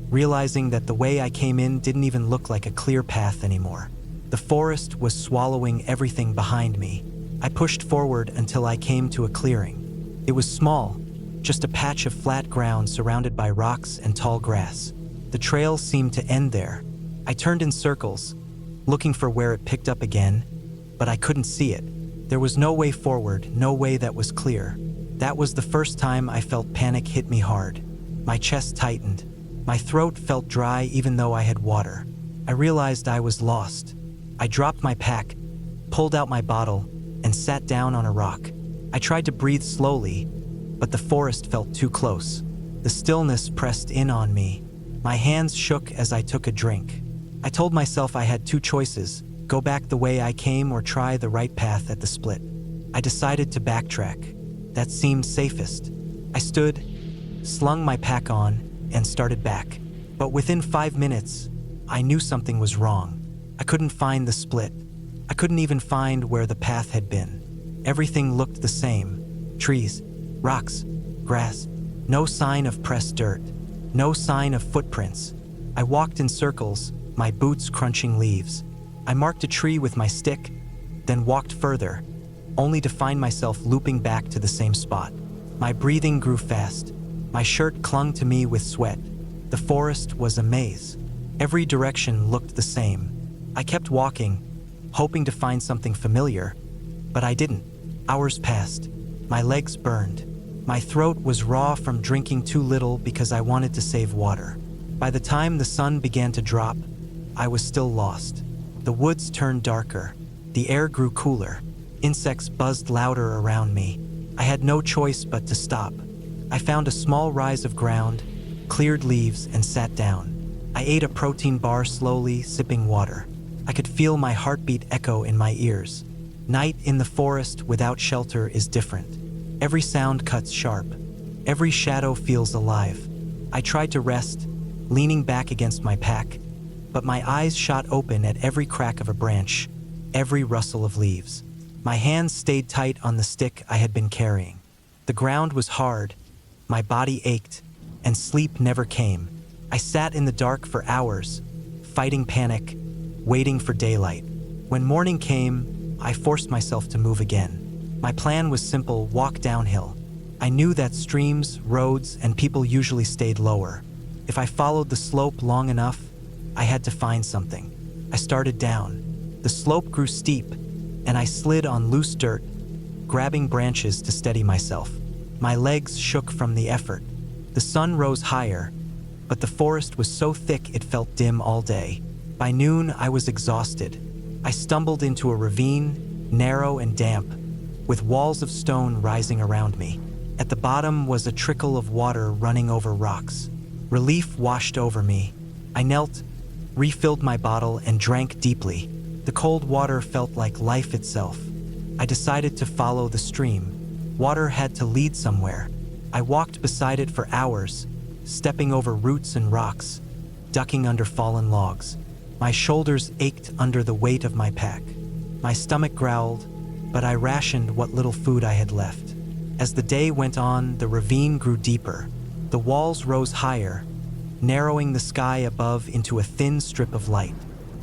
realizing that the way I came in didn't even look like a clear path anymore. The forest was swallowing everything behind me. I pushed forward until I came to a clearing. It was small, just a patch of flat ground surrounded by rocks and tall grass. The trail seemed to end there. I turned in circles, looking for where it picked up again, but I couldn't see it. There was no way forward, no way that was clear. That was the first time I felt panic hit me hard. My chest tightened. My throat felt dry even though I had water. I realized I was lost. I dropped my pack, pulled out my bottle, and sat down on a rock. I tried to breathe slowly, but the forest felt too close. The stillness pressed in on me. My hands shook as I took a drink. I told myself I had two choices: go back the way I came or try the right path at the split. I decided to backtrack. That seemed safest. I stood, slung my pack on, and started back. But within 5 minutes, I knew something was wrong. I couldn't find the split. I couldn't even find where the path had been. Everything looked the same. Trees, rocks, grass. No sign of pressed dirt. No sign of footprints. I walked in circles, my boots crunching leaves. I marked a tree with my stick, then walked further, only to find myself looping back to the same spot. My breathing grew fast. My shirt clung to me with sweat. The forest was a maze. Every direction looked the same. I kept walking, hoping to find something familiar, but I didn't. Hours passed. My legs burned. My throat was raw from drinking too little because I wanted to save water. By the time the sun began to drop, I was still lost. The woods turned darker. The air grew cooler. Insects buzzed louder around me. I had no choice but to stop. I found a small rise of ground, cleared leaves, and sat down. I ate a protein bar slowly, sipping water. I could feel my heartbeat echo in my ears. Night in the forest without shelter is different. Every sound cuts sharp. Every shadow feels alive. I tried to rest, leaning back against my pack, but my eyes shot open at every crack of a branch, every rustle of leaves. My hands stayed tight on the stick I had been carrying. The ground was hard, my body ached, and sleep never came. I sat in the dark for hours, fighting panic, waiting for daylight. When morning came, I forced myself to move again. My plan was simple: walk downhill. I knew that streams, roads, and people usually stayed lower. If I followed the slope long enough, I had to find something. I started down. The slope grew steep, and I slid on loose dirt, grabbing branches to steady myself. My legs shook from the effort. The sun rose higher, but the forest was so thick it felt dim all day. By noon, I was exhausted. I stumbled into a ravine, narrow and damp, with walls of stone rising around me. At the bottom was a trickle of water running over rocks. Relief washed over me. I knelt, refilled my bottle, and drank deeply. The cold water felt like life itself. I decided to follow the stream. Water had to lead somewhere. I walked beside it for hours, stepping over roots and rocks, ducking under fallen logs. My shoulders ached under the weight of my pack. My stomach growled, but I rationed what little food I had left. As the day went on, the ravine grew deeper. The walls rose higher, narrowing the sky above into a thin strip of light.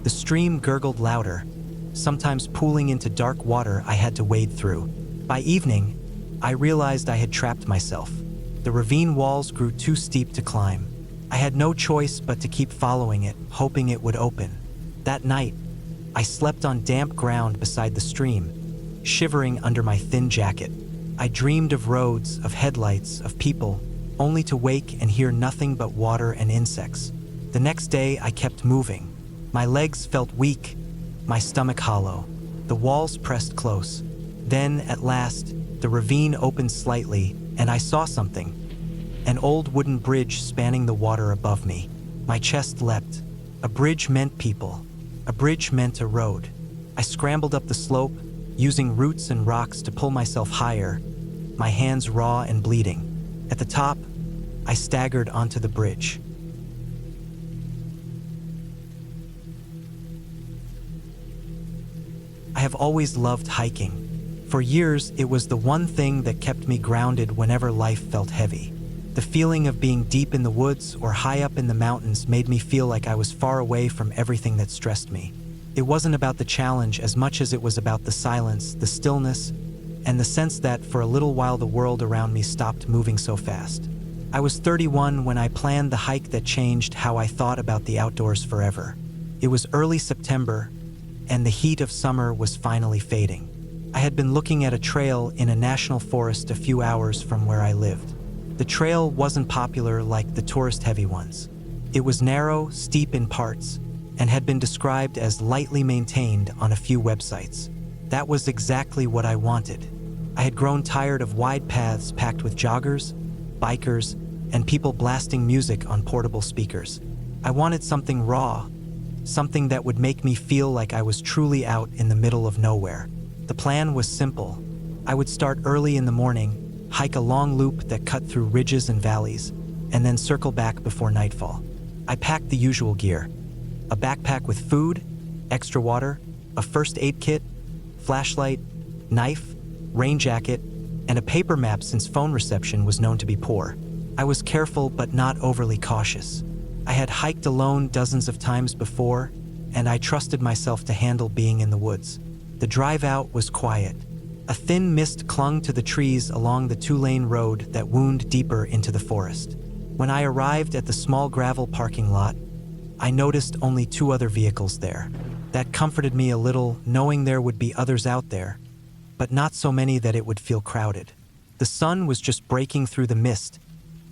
The stream gurgled louder, sometimes pooling into dark water I had to wade through. By evening, I realized I had trapped myself. The ravine walls grew too steep to climb. I had no choice but to keep following it, hoping it would open. That night, I slept on damp ground beside the stream, shivering under my thin jacket. I dreamed of roads, of headlights, of people, only to wake and hear nothing but water and insects. The next day, I kept moving. My legs felt weak, my stomach hollow, the walls pressed close. Then, at last, the ravine opened slightly, and I saw something. An old wooden bridge spanning the water above me. My chest leapt. A bridge meant people. A bridge meant a road. I scrambled up the slope, using roots and rocks to pull myself higher, my hands raw and bleeding. At the top, I staggered onto the bridge. I have always loved hiking. For years, it was the one thing that kept me grounded whenever life felt heavy. The feeling of being deep in the woods or high up in the mountains made me feel like I was far away from everything that stressed me. It wasn't about the challenge as much as it was about the silence, the stillness, and the sense that for a little while the world around me stopped moving so fast. I was 31 when I planned the hike that changed how I thought about the outdoors forever. It was early September, and the heat of summer was finally fading. I had been looking at a trail in a national forest a few hours from where I lived. The trail wasn't popular like the tourist-heavy ones. It was narrow, steep in parts, and had been described as lightly maintained on a few websites. That was exactly what I wanted. I had grown tired of wide paths packed with joggers, bikers, and people blasting music on portable speakers. I wanted something raw, something that would make me feel like I was truly out in the middle of nowhere. The plan was simple. I would start early in the morning, hike a long loop that cut through ridges and valleys, and then circle back before nightfall. I packed the usual gear: a backpack with food, extra water, a first aid kit, flashlight, knife, rain jacket, and a paper map since phone reception was known to be poor. I was careful but not overly cautious. I had hiked alone dozens of times before, and I trusted myself to handle being in the woods. The drive out was quiet. A thin mist clung to the trees along the two-lane road that wound deeper into the forest. When I arrived at the small gravel parking lot, I noticed only 2 other vehicles there. That comforted me a little, knowing there would be others out there, but not so many that it would feel crowded. The sun was just breaking through the mist,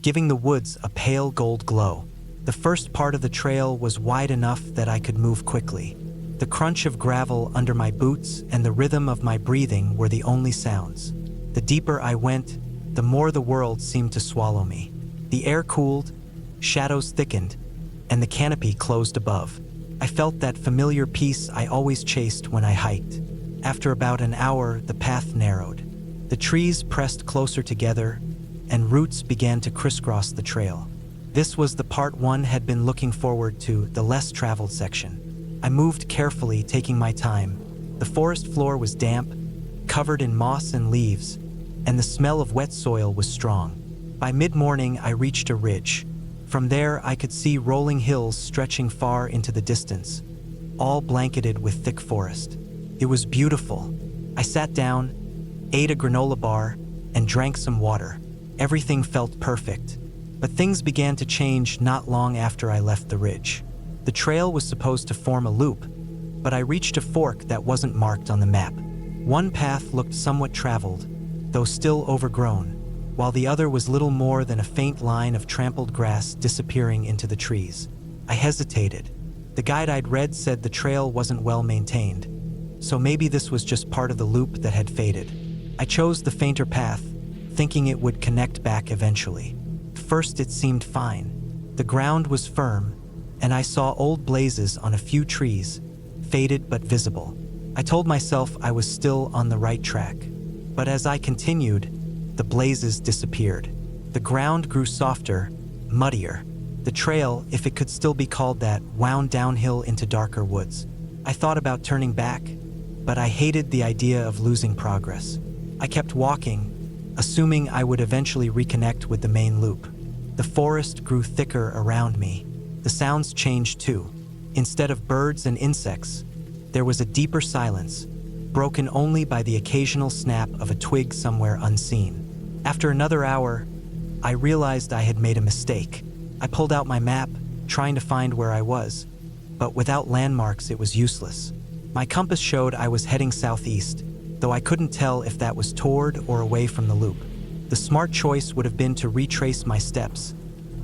giving the woods a pale gold glow. The first part of the trail was wide enough that I could move quickly. The crunch of gravel under my boots and the rhythm of my breathing were the only sounds. The deeper I went, the more the world seemed to swallow me. The air cooled, shadows thickened, and the canopy closed above. I felt that familiar peace I always chased when I hiked. After about an hour, the path narrowed. The trees pressed closer together, and roots began to crisscross the trail. This was the part one had been looking forward to, the less traveled section. I moved carefully, taking my time. The forest floor was damp, covered in moss and leaves, and the smell of wet soil was strong. By mid-morning, I reached a ridge. From there, I could see rolling hills stretching far into the distance, all blanketed with thick forest. It was beautiful. I sat down, ate a granola bar, and drank some water. Everything felt perfect. But things began to change not long after I left the ridge. The trail was supposed to form a loop, but I reached a fork that wasn't marked on the map. One path looked somewhat traveled, though still overgrown, while the other was little more than a faint line of trampled grass disappearing into the trees. I hesitated. The guide I'd read said the trail wasn't well maintained, so maybe this was just part of the loop that had faded. I chose the fainter path, thinking it would connect back eventually. At first it seemed fine. The ground was firm, and I saw old blazes on a few trees, faded but visible. I told myself I was still on the right track. But as I continued, the blazes disappeared. The ground grew softer, muddier. The trail, if it could still be called that, wound downhill into darker woods. I thought about turning back, but I hated the idea of losing progress. I kept walking, assuming I would eventually reconnect with the main loop. The forest grew thicker around me. The sounds changed too. Instead of birds and insects, there was a deeper silence, broken only by the occasional snap of a twig somewhere unseen. After another hour, I realized I had made a mistake. I pulled out my map, trying to find where I was, but without landmarks it was useless. My compass showed I was heading southeast, though I couldn't tell if that was toward or away from the loop. The smart choice would have been to retrace my steps,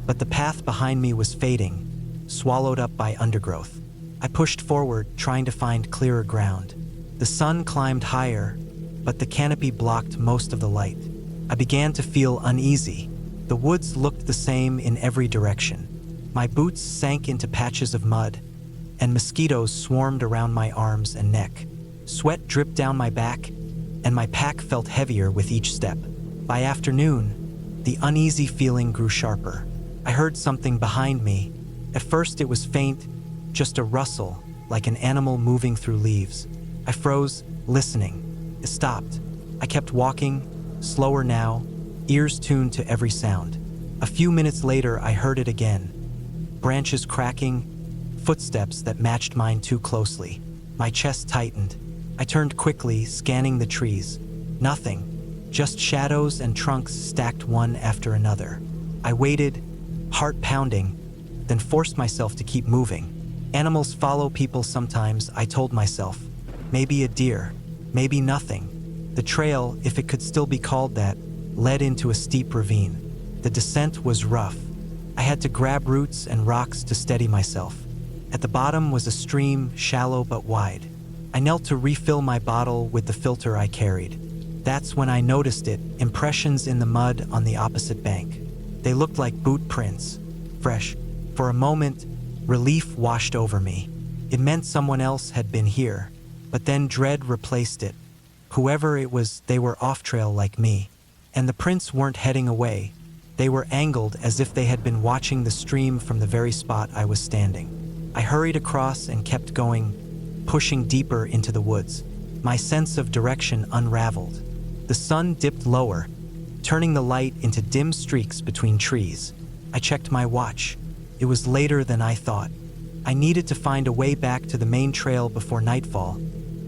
but the path behind me was fading, swallowed up by undergrowth. I pushed forward, trying to find clearer ground. The sun climbed higher, but the canopy blocked most of the light. I began to feel uneasy. The woods looked the same in every direction. My boots sank into patches of mud, and mosquitoes swarmed around my arms and neck. Sweat dripped down my back, and my pack felt heavier with each step. By afternoon, the uneasy feeling grew sharper. I heard something behind me. At first it was faint, just a rustle, like an animal moving through leaves. I froze, listening. It stopped. I kept walking, slower now, ears tuned to every sound. A few minutes later, I heard it again. Branches cracking, footsteps that matched mine too closely. My chest tightened. I turned quickly, scanning the trees. Nothing, just shadows and trunks stacked one after another. I waited, heart pounding, then forced myself to keep moving. Animals follow people sometimes, I told myself. Maybe a deer, maybe nothing. The trail, if it could still be called that, led into a steep ravine. The descent was rough. I had to grab roots and rocks to steady myself. At the bottom was a stream, shallow but wide. I knelt to refill my bottle with the filter I carried. That's when I noticed it, impressions in the mud on the opposite bank. They looked like boot prints, fresh. For a moment, relief washed over me. It meant someone else had been here, but then dread replaced it. Whoever it was, they were off-trail like me. And the prints weren't heading away. They were angled as if they had been watching the stream from the very spot I was standing. I hurried across and kept going, pushing deeper into the woods. My sense of direction unraveled. The sun dipped lower, turning the light into dim streaks between trees. I checked my watch. It was later than I thought. I needed to find a way back to the main trail before nightfall,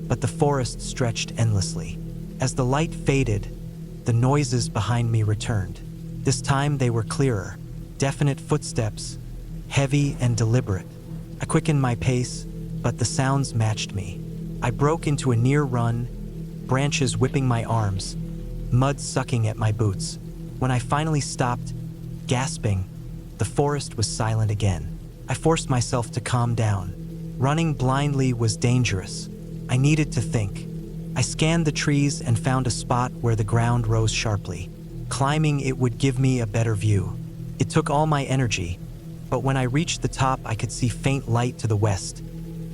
but the forest stretched endlessly. As the light faded, the noises behind me returned. This time they were clearer, definite footsteps, heavy and deliberate. I quickened my pace, but the sounds matched me. I broke into a near run, branches whipping my arms, mud sucking at my boots. When I finally stopped, gasping, the forest was silent again. I forced myself to calm down. Running blindly was dangerous. I needed to think. I scanned the trees and found a spot where the ground rose sharply. Climbing it would give me a better view. It took all my energy, but when I reached the top, I could see faint light to the west,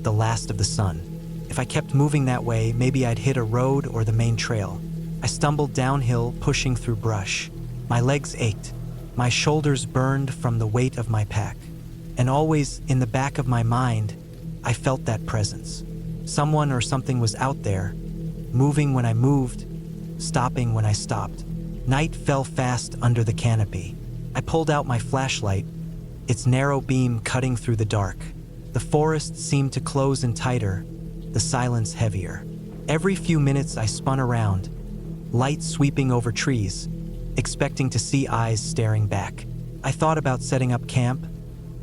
the last of the sun. If I kept moving that way, maybe I'd hit a road or the main trail. I stumbled downhill, pushing through brush. My legs ached. My shoulders burned from the weight of my pack. And always, in the back of my mind, I felt that presence. Someone or something was out there, moving when I moved, stopping when I stopped. Night fell fast under the canopy. I pulled out my flashlight, its narrow beam cutting through the dark. The forest seemed to close in tighter, the silence heavier. Every few minutes I spun around, light sweeping over trees, expecting to see eyes staring back. I thought about setting up camp,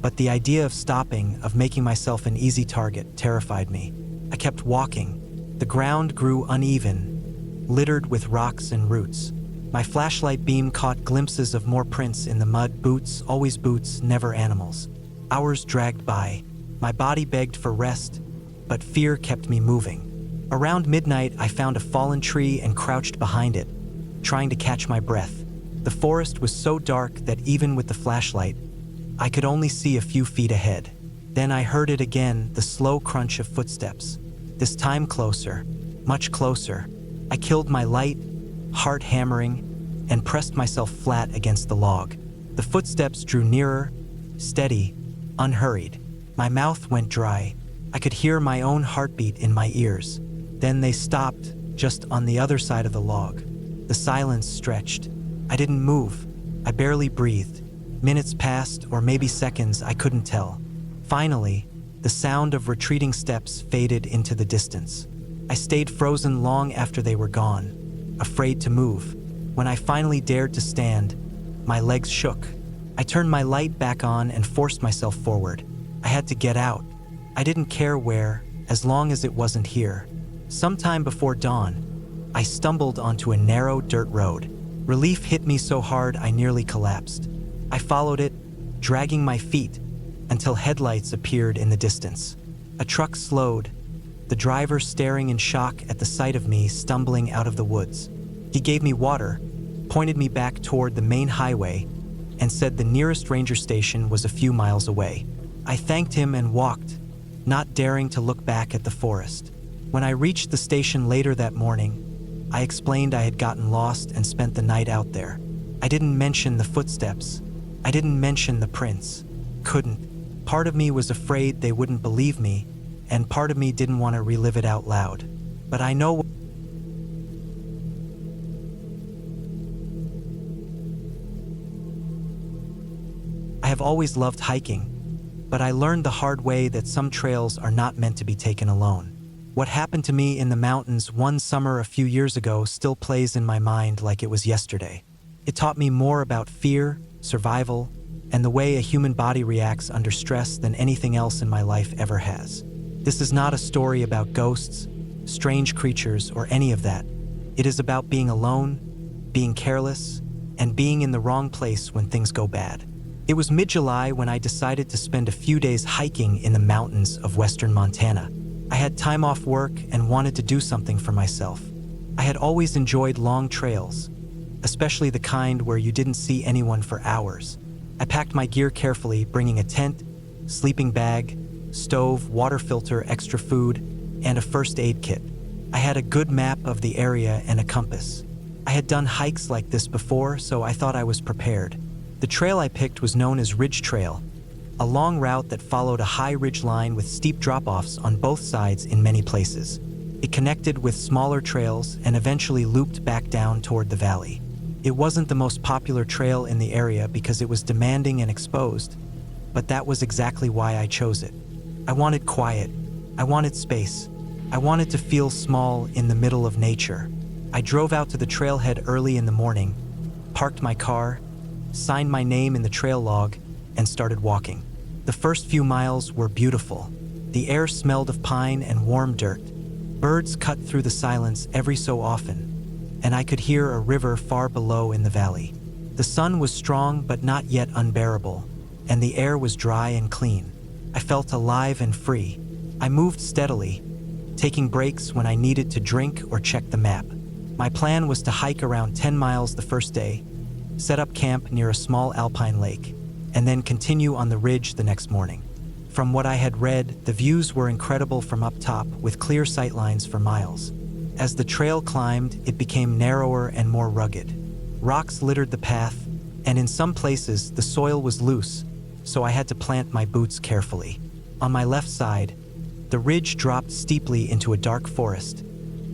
but the idea of stopping, of making myself an easy target, terrified me. I kept walking. The ground grew uneven, littered with rocks and roots. My flashlight beam caught glimpses of more prints in the mud, boots, always boots, never animals. Hours dragged by. My body begged for rest, but fear kept me moving. Around midnight, I found a fallen tree and crouched behind it, trying to catch my breath. The forest was so dark that even with the flashlight, I could only see a few feet ahead. Then I heard it again, the slow crunch of footsteps. This time closer, much closer. I killed my light, heart hammering, and pressed myself flat against the log. The footsteps drew nearer, steady, unhurried. My mouth went dry. I could hear my own heartbeat in my ears. Then they stopped, just on the other side of the log. The silence stretched. I didn't move. I barely breathed. Minutes passed, or maybe seconds, I couldn't tell. Finally, the sound of retreating steps faded into the distance. I stayed frozen long after they were gone, afraid to move. When I finally dared to stand, my legs shook. I turned my light back on and forced myself forward. I had to get out. I didn't care where, as long as it wasn't here. Sometime before dawn, I stumbled onto a narrow dirt road. Relief hit me so hard I nearly collapsed. I followed it, dragging my feet, until headlights appeared in the distance. A truck slowed, the driver staring in shock at the sight of me stumbling out of the woods. He gave me water, pointed me back toward the main highway, and said the nearest ranger station was a few miles away. I thanked him and walked, not daring to look back at the forest. When I reached the station later that morning, I explained I had gotten lost and spent the night out there. I didn't mention the footsteps. I didn't mention the prints. Couldn't. Part of me was afraid they wouldn't believe me, and part of me didn't want to relive it out loud. But I know I have always loved hiking, but I learned the hard way that some trails are not meant to be taken alone. What happened to me in the mountains one summer a few years ago still plays in my mind like it was yesterday. It taught me more about fear, survival, and the way a human body reacts under stress than anything else in my life ever has. This is not a story about ghosts, strange creatures, or any of that. It is about being alone, being careless, and being in the wrong place when things go bad. It was mid-July when I decided to spend a few days hiking in the mountains of western Montana. I had time off work and wanted to do something for myself. I had always enjoyed long trails, especially the kind where you didn't see anyone for hours. I packed my gear carefully, bringing a tent, sleeping bag, stove, water filter, extra food, and a first aid kit. I had a good map of the area and a compass. I had done hikes like this before, so I thought I was prepared. The trail I picked was known as Ridge Trail, a long route that followed a high ridge line with steep drop-offs on both sides in many places. It connected with smaller trails and eventually looped back down toward the valley. It wasn't the most popular trail in the area because it was demanding and exposed, but that was exactly why I chose it. I wanted quiet. I wanted space. I wanted to feel small in the middle of nature. I drove out to the trailhead early in the morning, parked my car, signed my name in the trail log, and started walking. The first few miles were beautiful. The air smelled of pine and warm dirt. Birds cut through the silence every so often, and I could hear a river far below in the valley. The sun was strong but not yet unbearable, and the air was dry and clean. I felt alive and free. I moved steadily, taking breaks when I needed to drink or check the map. My plan was to hike around 10 miles the first day, set up camp near a small alpine lake, and then continue on the ridge the next morning. From what I had read, the views were incredible from up top, with clear sightlines for miles. As the trail climbed, it became narrower and more rugged. Rocks littered the path, and in some places the soil was loose, so I had to plant my boots carefully. On my left side, the ridge dropped steeply into a dark forest,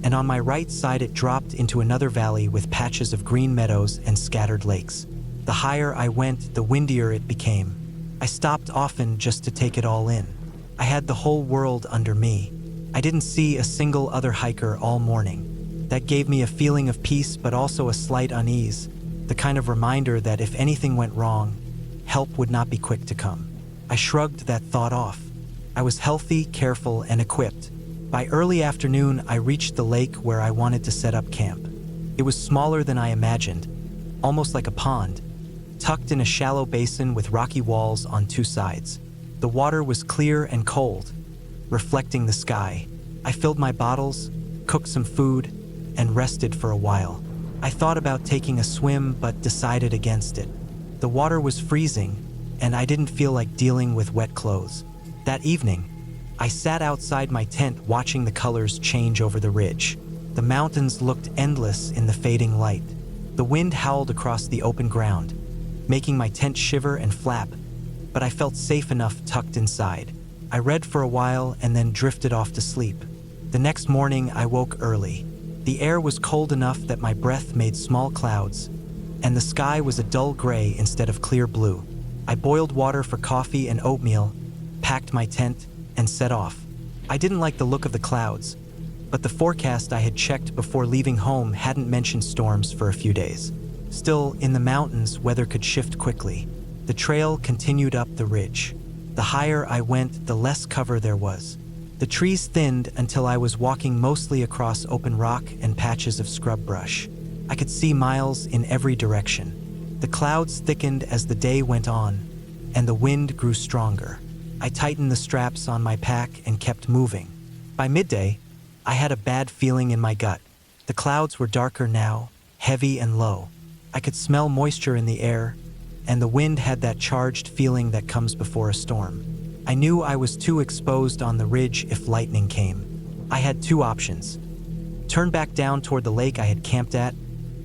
and on my right side it dropped into another valley with patches of green meadows and scattered lakes. The higher I went, the windier it became. I stopped often just to take it all in. I had the whole world under me. I didn't see a single other hiker all morning. That gave me a feeling of peace but also a slight unease, the kind of reminder that if anything went wrong, help would not be quick to come. I shrugged that thought off. I was healthy, careful, and equipped. By early afternoon, I reached the lake where I wanted to set up camp. It was smaller than I imagined, almost like a pond, tucked in a shallow basin with rocky walls on two sides. The water was clear and cold, reflecting the sky. I filled my bottles, cooked some food, and rested for a while. I thought about taking a swim but decided against it. The water was freezing, and I didn't feel like dealing with wet clothes. That evening, I sat outside my tent watching the colors change over the ridge. The mountains looked endless in the fading light. The wind howled across the open ground, making my tent shiver and flap, but I felt safe enough tucked inside. I read for a while and then drifted off to sleep. The next morning, I woke early. The air was cold enough that my breath made small clouds, and the sky was a dull gray instead of clear blue. I boiled water for coffee and oatmeal, packed my tent, and set off. I didn't like the look of the clouds, but the forecast I had checked before leaving home hadn't mentioned storms for a few days. Still, in the mountains, weather could shift quickly. The trail continued up the ridge. The higher I went, the less cover there was. The trees thinned until I was walking mostly across open rock and patches of scrub brush. I could see miles in every direction. The clouds thickened as the day went on, and the wind grew stronger. I tightened the straps on my pack and kept moving. By midday, I had a bad feeling in my gut. The clouds were darker now, heavy and low. I could smell moisture in the air, and the wind had that charged feeling that comes before a storm. I knew I was too exposed on the ridge if lightning came. I had two options: turn back down toward the lake I had camped at,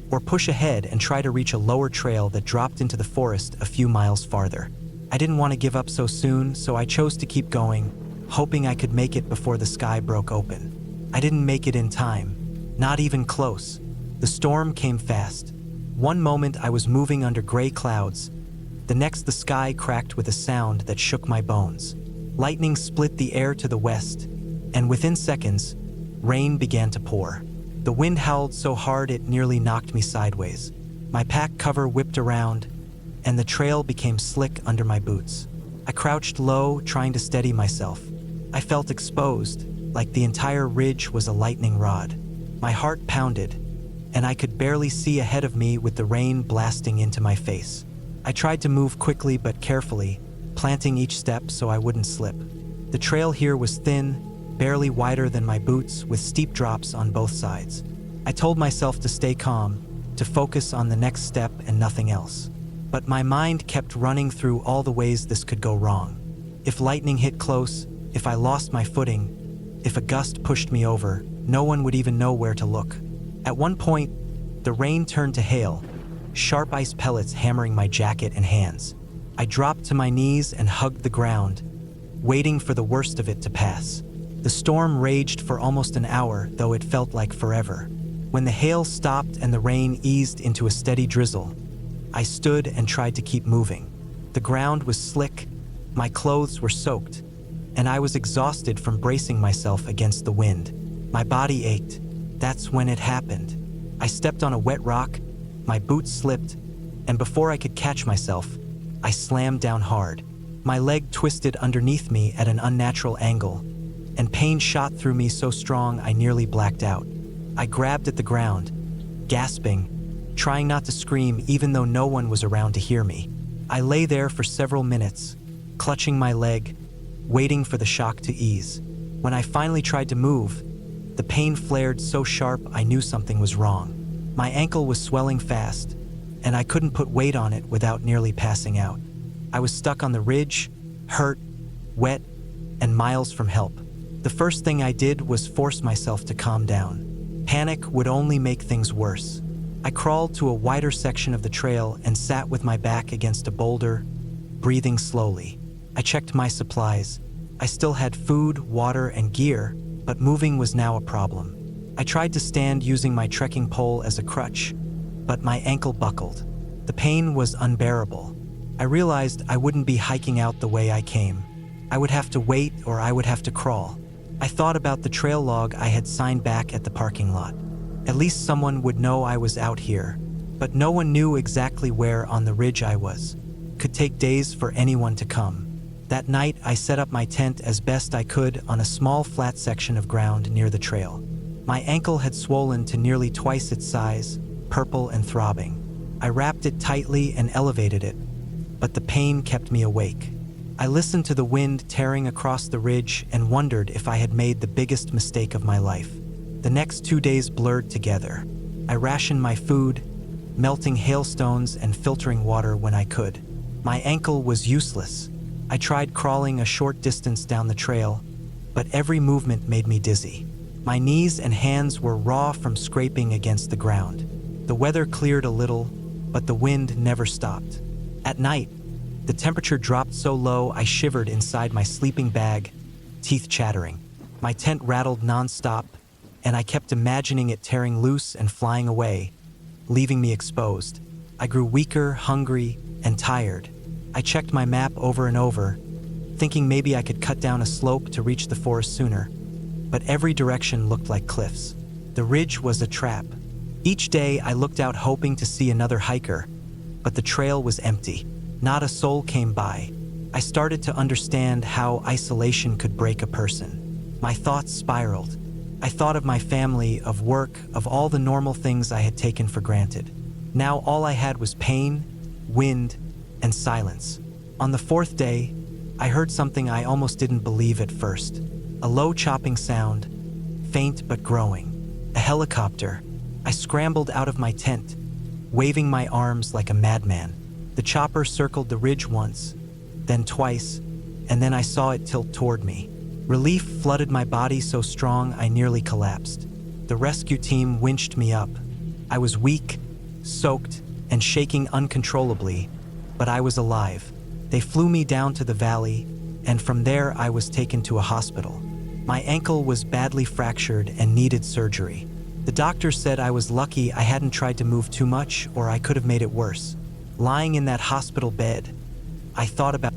or push ahead and try to reach a lower trail that dropped into the forest a few miles farther. I didn't want to give up so soon, so I chose to keep going, hoping I could make it before the sky broke open. I didn't make it in time, not even close. The storm came fast. One moment I was moving under gray clouds. The next the sky cracked with a sound that shook my bones. Lightning split the air to the west, and within seconds, rain began to pour. The wind howled so hard it nearly knocked me sideways. My pack cover whipped around, and the trail became slick under my boots. I crouched low, trying to steady myself. I felt exposed, like the entire ridge was a lightning rod. My heart pounded, and I could barely see ahead of me with the rain blasting into my face. I tried to move quickly but carefully, planting each step so I wouldn't slip. The trail here was thin, barely wider than my boots, with steep drops on both sides. I told myself to stay calm, to focus on the next step and nothing else. But my mind kept running through all the ways this could go wrong. If lightning hit close, if I lost my footing, if a gust pushed me over, no one would even know where to look. At one point, the rain turned to hail, sharp ice pellets hammering my jacket and hands. I dropped to my knees and hugged the ground, waiting for the worst of it to pass. The storm raged for almost an hour, though it felt like forever. When the hail stopped and the rain eased into a steady drizzle, I stood and tried to keep moving. The ground was slick, my clothes were soaked, and I was exhausted from bracing myself against the wind. My body ached. That's when it happened. I stepped on a wet rock, my boots slipped, and before I could catch myself, I slammed down hard. My leg twisted underneath me at an unnatural angle, and pain shot through me so strong I nearly blacked out. I grabbed at the ground, gasping, trying not to scream even though no one was around to hear me. I lay there for several minutes, clutching my leg, waiting for the shock to ease. When I finally tried to move, the pain flared so sharp I knew something was wrong. My ankle was swelling fast, and I couldn't put weight on it without nearly passing out. I was stuck on the ridge, hurt, wet, and miles from help. The first thing I did was force myself to calm down. Panic would only make things worse. I crawled to a wider section of the trail and sat with my back against a boulder, breathing slowly. I checked my supplies. I still had food, water, and gear, but moving was now a problem. I tried to stand using my trekking pole as a crutch, but my ankle buckled. The pain was unbearable. I realized I wouldn't be hiking out the way I came. I would have to wait or I would have to crawl. I thought about the trail log I had signed back at the parking lot. At least someone would know I was out here, but no one knew exactly where on the ridge I was. Could take days for anyone to come. That night, I set up my tent as best I could on a small flat section of ground near the trail. My ankle had swollen to nearly twice its size, purple and throbbing. I wrapped it tightly and elevated it, but the pain kept me awake. I listened to the wind tearing across the ridge and wondered if I had made the biggest mistake of my life. The next 2 days blurred together. I rationed my food, melting hailstones and filtering water when I could. My ankle was useless. I tried crawling a short distance down the trail, but every movement made me dizzy. My knees and hands were raw from scraping against the ground. The weather cleared a little, but the wind never stopped. At night, the temperature dropped so low I shivered inside my sleeping bag, teeth chattering. My tent rattled nonstop, and I kept imagining it tearing loose and flying away, leaving me exposed. I grew weaker, hungry, and tired. I checked my map over and over, thinking maybe I could cut down a slope to reach the forest sooner. But every direction looked like cliffs. The ridge was a trap. Each day I looked out hoping to see another hiker, but the trail was empty. Not a soul came by. I started to understand how isolation could break a person. My thoughts spiraled. I thought of my family, of work, of all the normal things I had taken for granted. Now all I had was pain, wind, and silence. On the fourth day, I heard something I almost didn't believe at first. A low chopping sound, faint but growing. A helicopter. I scrambled out of my tent, waving my arms like a madman. The chopper circled the ridge once, then twice, and then I saw it tilt toward me. Relief flooded my body so strong I nearly collapsed. The rescue team winched me up. I was weak, soaked, and shaking uncontrollably, but I was alive. They flew me down to the valley, and from there I was taken to a hospital. My ankle was badly fractured and needed surgery. The doctor said I was lucky I hadn't tried to move too much, or I could have made it worse. Lying in that hospital bed, I thought about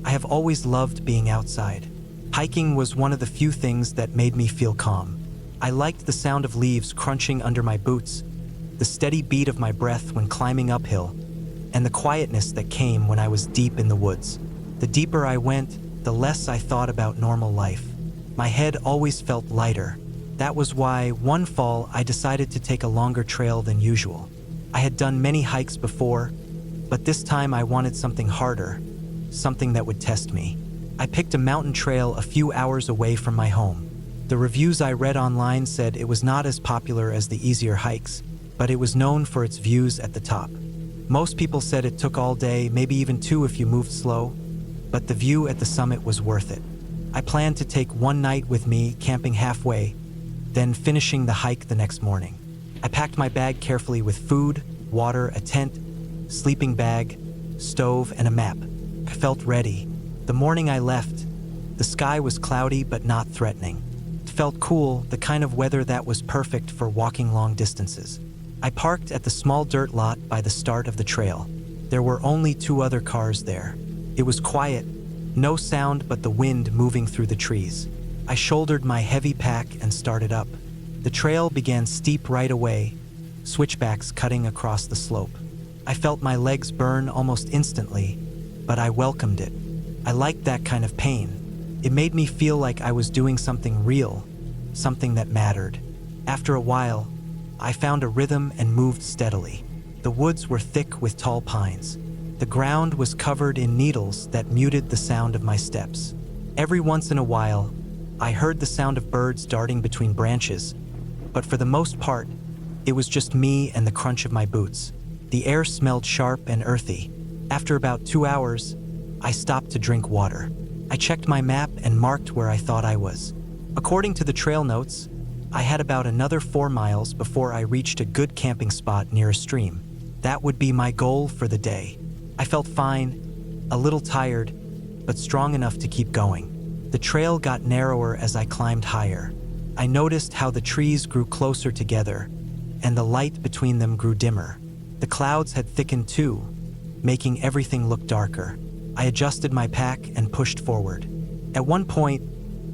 I have always loved being outside. Hiking was one of the few things that made me feel calm. I liked the sound of leaves crunching under my boots, the steady beat of my breath when climbing uphill, and the quietness that came when I was deep in the woods. The deeper I went, the less I thought about normal life. My head always felt lighter. That was why one fall I decided to take a longer trail than usual. I had done many hikes before, but this time I wanted something harder, something that would test me. I picked a mountain trail a few hours away from my home. The reviews I read online said it was not as popular as the easier hikes, but it was known for its views at the top. Most people said it took all day, maybe even 2 if you moved slow, but the view at the summit was worth it. I planned to take one night with me, camping halfway, then finishing the hike the next morning. I packed my bag carefully with food, water, a tent, sleeping bag, stove, and a map. I felt ready. The morning I left, the sky was cloudy but not threatening. It felt cool, the kind of weather that was perfect for walking long distances. I parked at the small dirt lot by the start of the trail. There were only 2 other cars there. It was quiet, no sound but the wind moving through the trees. I shouldered my heavy pack and started up. The trail began steep right away, switchbacks cutting across the slope. I felt my legs burn almost instantly, but I welcomed it. I liked that kind of pain. It made me feel like I was doing something real, something that mattered. After a while, I found a rhythm and moved steadily. The woods were thick with tall pines. The ground was covered in needles that muted the sound of my steps. Every once in a while, I heard the sound of birds darting between branches, but for the most part, it was just me and the crunch of my boots. The air smelled sharp and earthy. After about 2 hours, I stopped to drink water. I checked my map and marked where I thought I was. According to the trail notes, I had about another 4 miles before I reached a good camping spot near a stream. That would be my goal for the day. I felt fine, a little tired, but strong enough to keep going. The trail got narrower as I climbed higher. I noticed how the trees grew closer together, and the light between them grew dimmer. The clouds had thickened too, making everything look darker. I adjusted my pack and pushed forward. At one point,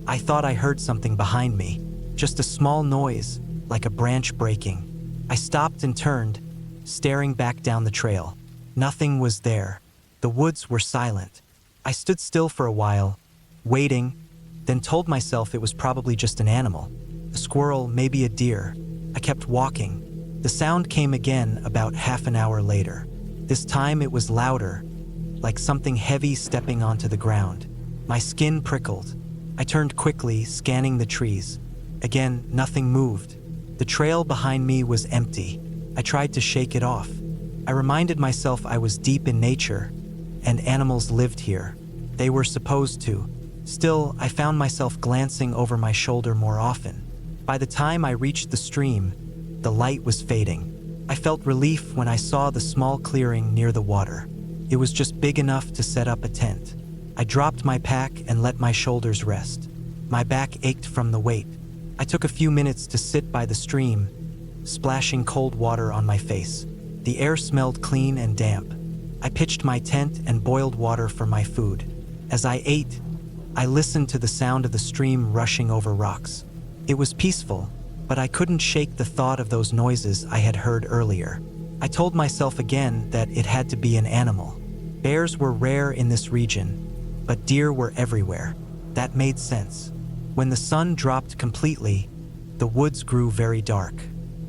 I thought I heard something behind me, just a small noise, like a branch breaking. I stopped and turned, staring back down the trail. Nothing was there. The woods were silent. I stood still for a while, waiting, then told myself it was probably just an animal, a squirrel, maybe a deer. I kept walking. The sound came again about half an hour later. This time it was louder, like something heavy stepping onto the ground. My skin prickled. I turned quickly, scanning the trees. Again, nothing moved. The trail behind me was empty. I tried to shake it off. I reminded myself I was deep in nature, and animals lived here. They were supposed to. Still, I found myself glancing over my shoulder more often. By the time I reached the stream, the light was fading. I felt relief when I saw the small clearing near the water. It was just big enough to set up a tent. I dropped my pack and let my shoulders rest. My back ached from the weight. I took a few minutes to sit by the stream, splashing cold water on my face. The air smelled clean and damp. I pitched my tent and boiled water for my food. As I ate, I listened to the sound of the stream rushing over rocks. It was peaceful, but I couldn't shake the thought of those noises I had heard earlier. I told myself again that it had to be an animal. Bears were rare in this region, but deer were everywhere. That made sense. When the sun dropped completely, the woods grew very dark.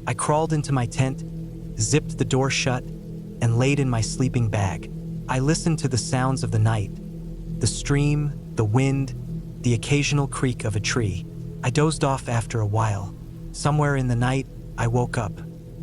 I crawled into my tent, zipped the door shut, and laid in my sleeping bag. I listened to the sounds of the night, the stream, the wind, the occasional creak of a tree. I dozed off after a while. Somewhere in the night, I woke up.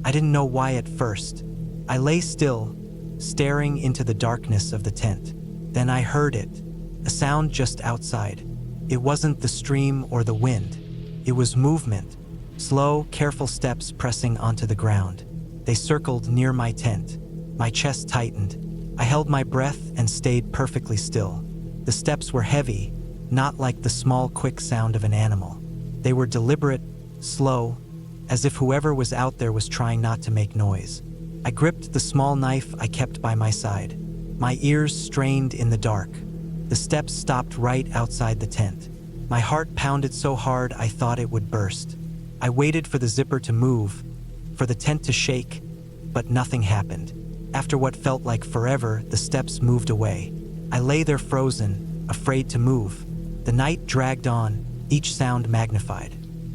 I didn't know why at first. I lay still, staring into the darkness of the tent. Then I heard it, a sound just outside. It wasn't the stream or the wind. It was movement, slow, careful steps pressing onto the ground. They circled near my tent. My chest tightened. I held my breath and stayed perfectly still. The steps were heavy, not like the small, quick sound of an animal. They were deliberate, slow, as if whoever was out there was trying not to make noise. I gripped the small knife I kept by my side. My ears strained in the dark. The steps stopped right outside the tent. My heart pounded so hard I thought it would burst. I waited for the zipper to move, for the tent to shake, but nothing happened. After what felt like forever, the steps moved away. I lay there frozen, afraid to move. The night dragged on, each sound magnified.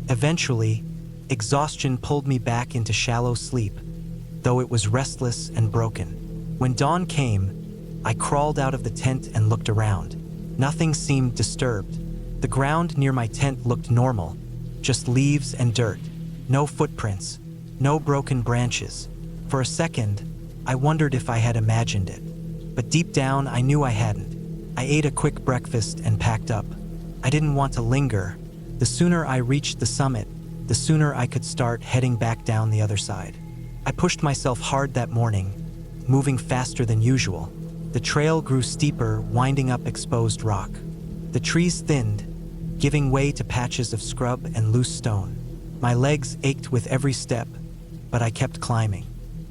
Eventually, exhaustion pulled me back into shallow sleep, though it was restless and broken. When dawn came, I crawled out of the tent and looked around. Nothing seemed disturbed. The ground near my tent looked normal, just leaves and dirt. No footprints, no broken branches. For a second, I wondered if I had imagined it. But deep down, I knew I hadn't. I ate a quick breakfast and packed up. I didn't want to linger. The sooner I reached the summit, the sooner I could start heading back down the other side. I pushed myself hard that morning, moving faster than usual. The trail grew steeper, winding up exposed rock. The trees thinned, giving way to patches of scrub and loose stone. My legs ached with every step, but I kept climbing.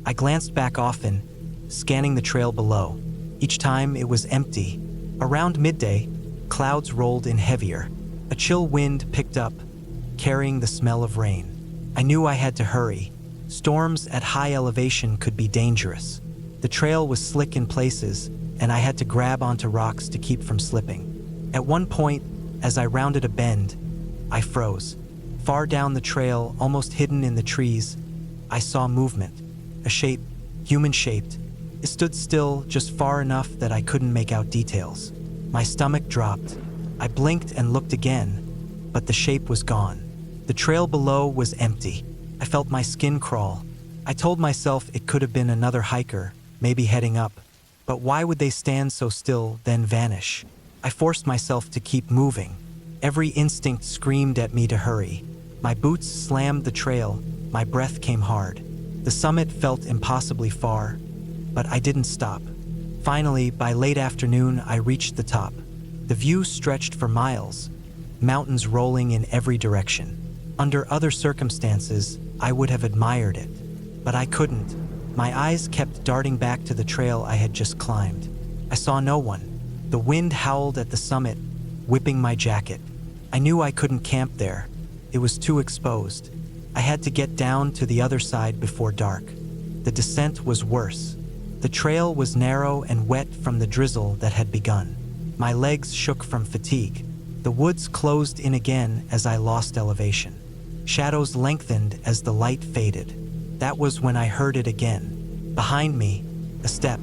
I glanced back often, scanning the trail below. Each time it was empty. Around midday, clouds rolled in heavier. A chill wind picked up, carrying the smell of rain. I knew I had to hurry. Storms at high elevation could be dangerous. The trail was slick in places, and I had to grab onto rocks to keep from slipping. At one point, as I rounded a bend, I froze. Far down the trail, almost hidden in the trees, I saw movement. A shape, human-shaped. It stood still just far enough that I couldn't make out details. My stomach dropped. I blinked and looked again, but the shape was gone. The trail below was empty. I felt my skin crawl. I told myself it could have been another hiker, maybe heading up. But why would they stand so still, then vanish? I forced myself to keep moving. Every instinct screamed at me to hurry. My boots slammed the trail. My breath came hard. The summit felt impossibly far, but I didn't stop. Finally, by late afternoon, I reached the top. The view stretched for miles, mountains rolling in every direction. Under other circumstances, I would have admired it, but I couldn't. My eyes kept darting back to the trail I had just climbed. I saw no one. The wind howled at the summit, whipping my jacket. I knew I couldn't camp there. It was too exposed. I had to get down to the other side before dark. The descent was worse. The trail was narrow and wet from the drizzle that had begun. My legs shook from fatigue. The woods closed in again as I lost elevation. Shadows lengthened as the light faded. That was when I heard it again. Behind me, a step,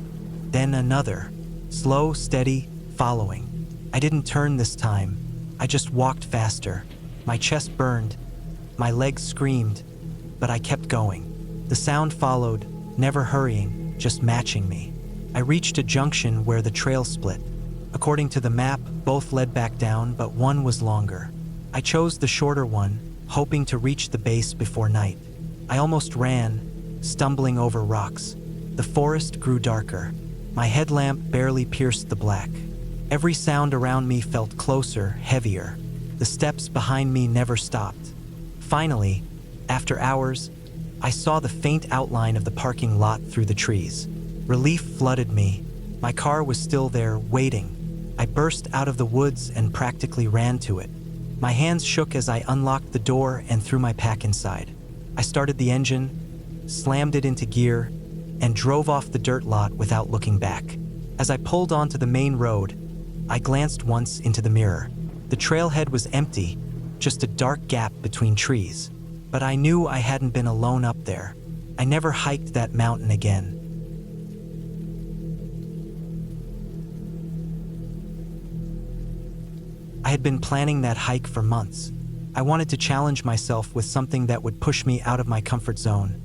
then another. Slow, steady, following. I didn't turn this time. I just walked faster. My chest burned. My legs screamed, but I kept going. The sound followed, never hurrying, just matching me. I reached a junction where the trail split. According to the map, both led back down, but one was longer. I chose the shorter one, hoping to reach the base before night. I almost ran, stumbling over rocks. The forest grew darker. My headlamp barely pierced the black. Every sound around me felt closer, heavier. The steps behind me never stopped. Finally, after hours, I saw the faint outline of the parking lot through the trees. Relief flooded me. My car was still there, waiting. I burst out of the woods and practically ran to it. My hands shook as I unlocked the door and threw my pack inside. I started the engine, slammed it into gear, and drove off the dirt lot without looking back. As I pulled onto the main road, I glanced once into the mirror. The trailhead was empty, just a dark gap between trees. But I knew I hadn't been alone up there. I never hiked that mountain again. I had been planning that hike for months. I wanted to challenge myself with something that would push me out of my comfort zone,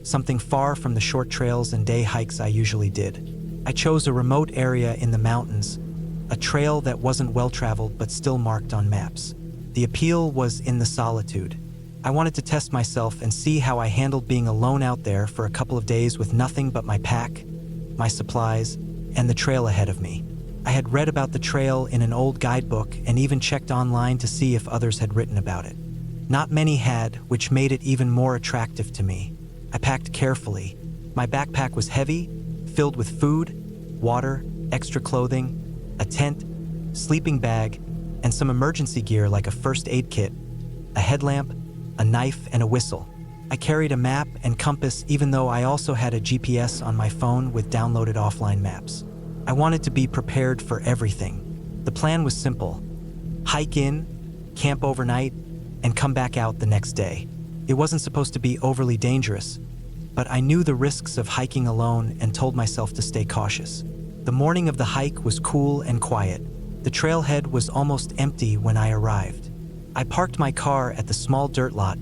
something far from the short trails and day hikes I usually did. I chose a remote area in the mountains, a trail that wasn't well-traveled but still marked on maps. The appeal was in the solitude. I wanted to test myself and see how I handled being alone out there for a couple of days with nothing but my pack, my supplies, and the trail ahead of me. I had read about the trail in an old guidebook and even checked online to see if others had written about it. Not many had, which made it even more attractive to me. I packed carefully. My backpack was heavy, filled with food, water, extra clothing, a tent, sleeping bag, and some emergency gear like a first aid kit, a headlamp, a knife, and a whistle. I carried a map and compass even though I also had a GPS on my phone with downloaded offline maps. I wanted to be prepared for everything. The plan was simple: hike in, camp overnight, and come back out the next day. It wasn't supposed to be overly dangerous, but I knew the risks of hiking alone and told myself to stay cautious. The morning of the hike was cool and quiet. The trailhead was almost empty when I arrived. I parked my car at the small dirt lot,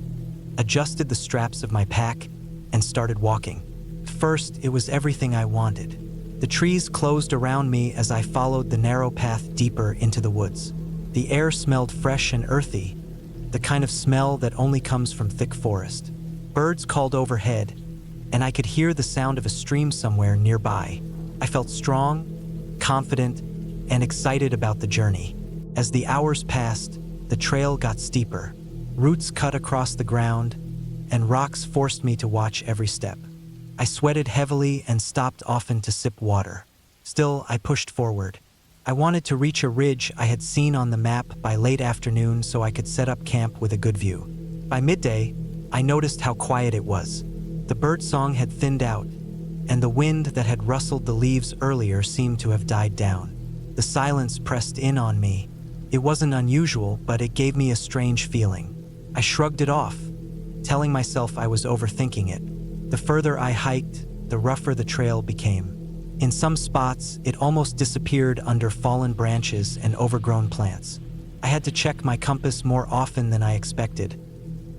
adjusted the straps of my pack, and started walking. First, it was everything I wanted. The trees closed around me as I followed the narrow path deeper into the woods. The air smelled fresh and earthy, the kind of smell that only comes from thick forest. Birds called overhead, and I could hear the sound of a stream somewhere nearby. I felt strong, confident, and excited about the journey. As the hours passed, the trail got steeper. Roots cut across the ground, and rocks forced me to watch every step. I sweated heavily and stopped often to sip water. Still, I pushed forward. I wanted to reach a ridge I had seen on the map by late afternoon so I could set up camp with a good view. By midday, I noticed how quiet it was. The birdsong had thinned out, and the wind that had rustled the leaves earlier seemed to have died down. The silence pressed in on me. It wasn't unusual, but it gave me a strange feeling. I shrugged it off, telling myself I was overthinking it. The further I hiked, the rougher the trail became. In some spots, it almost disappeared under fallen branches and overgrown plants. I had to check my compass more often than I expected,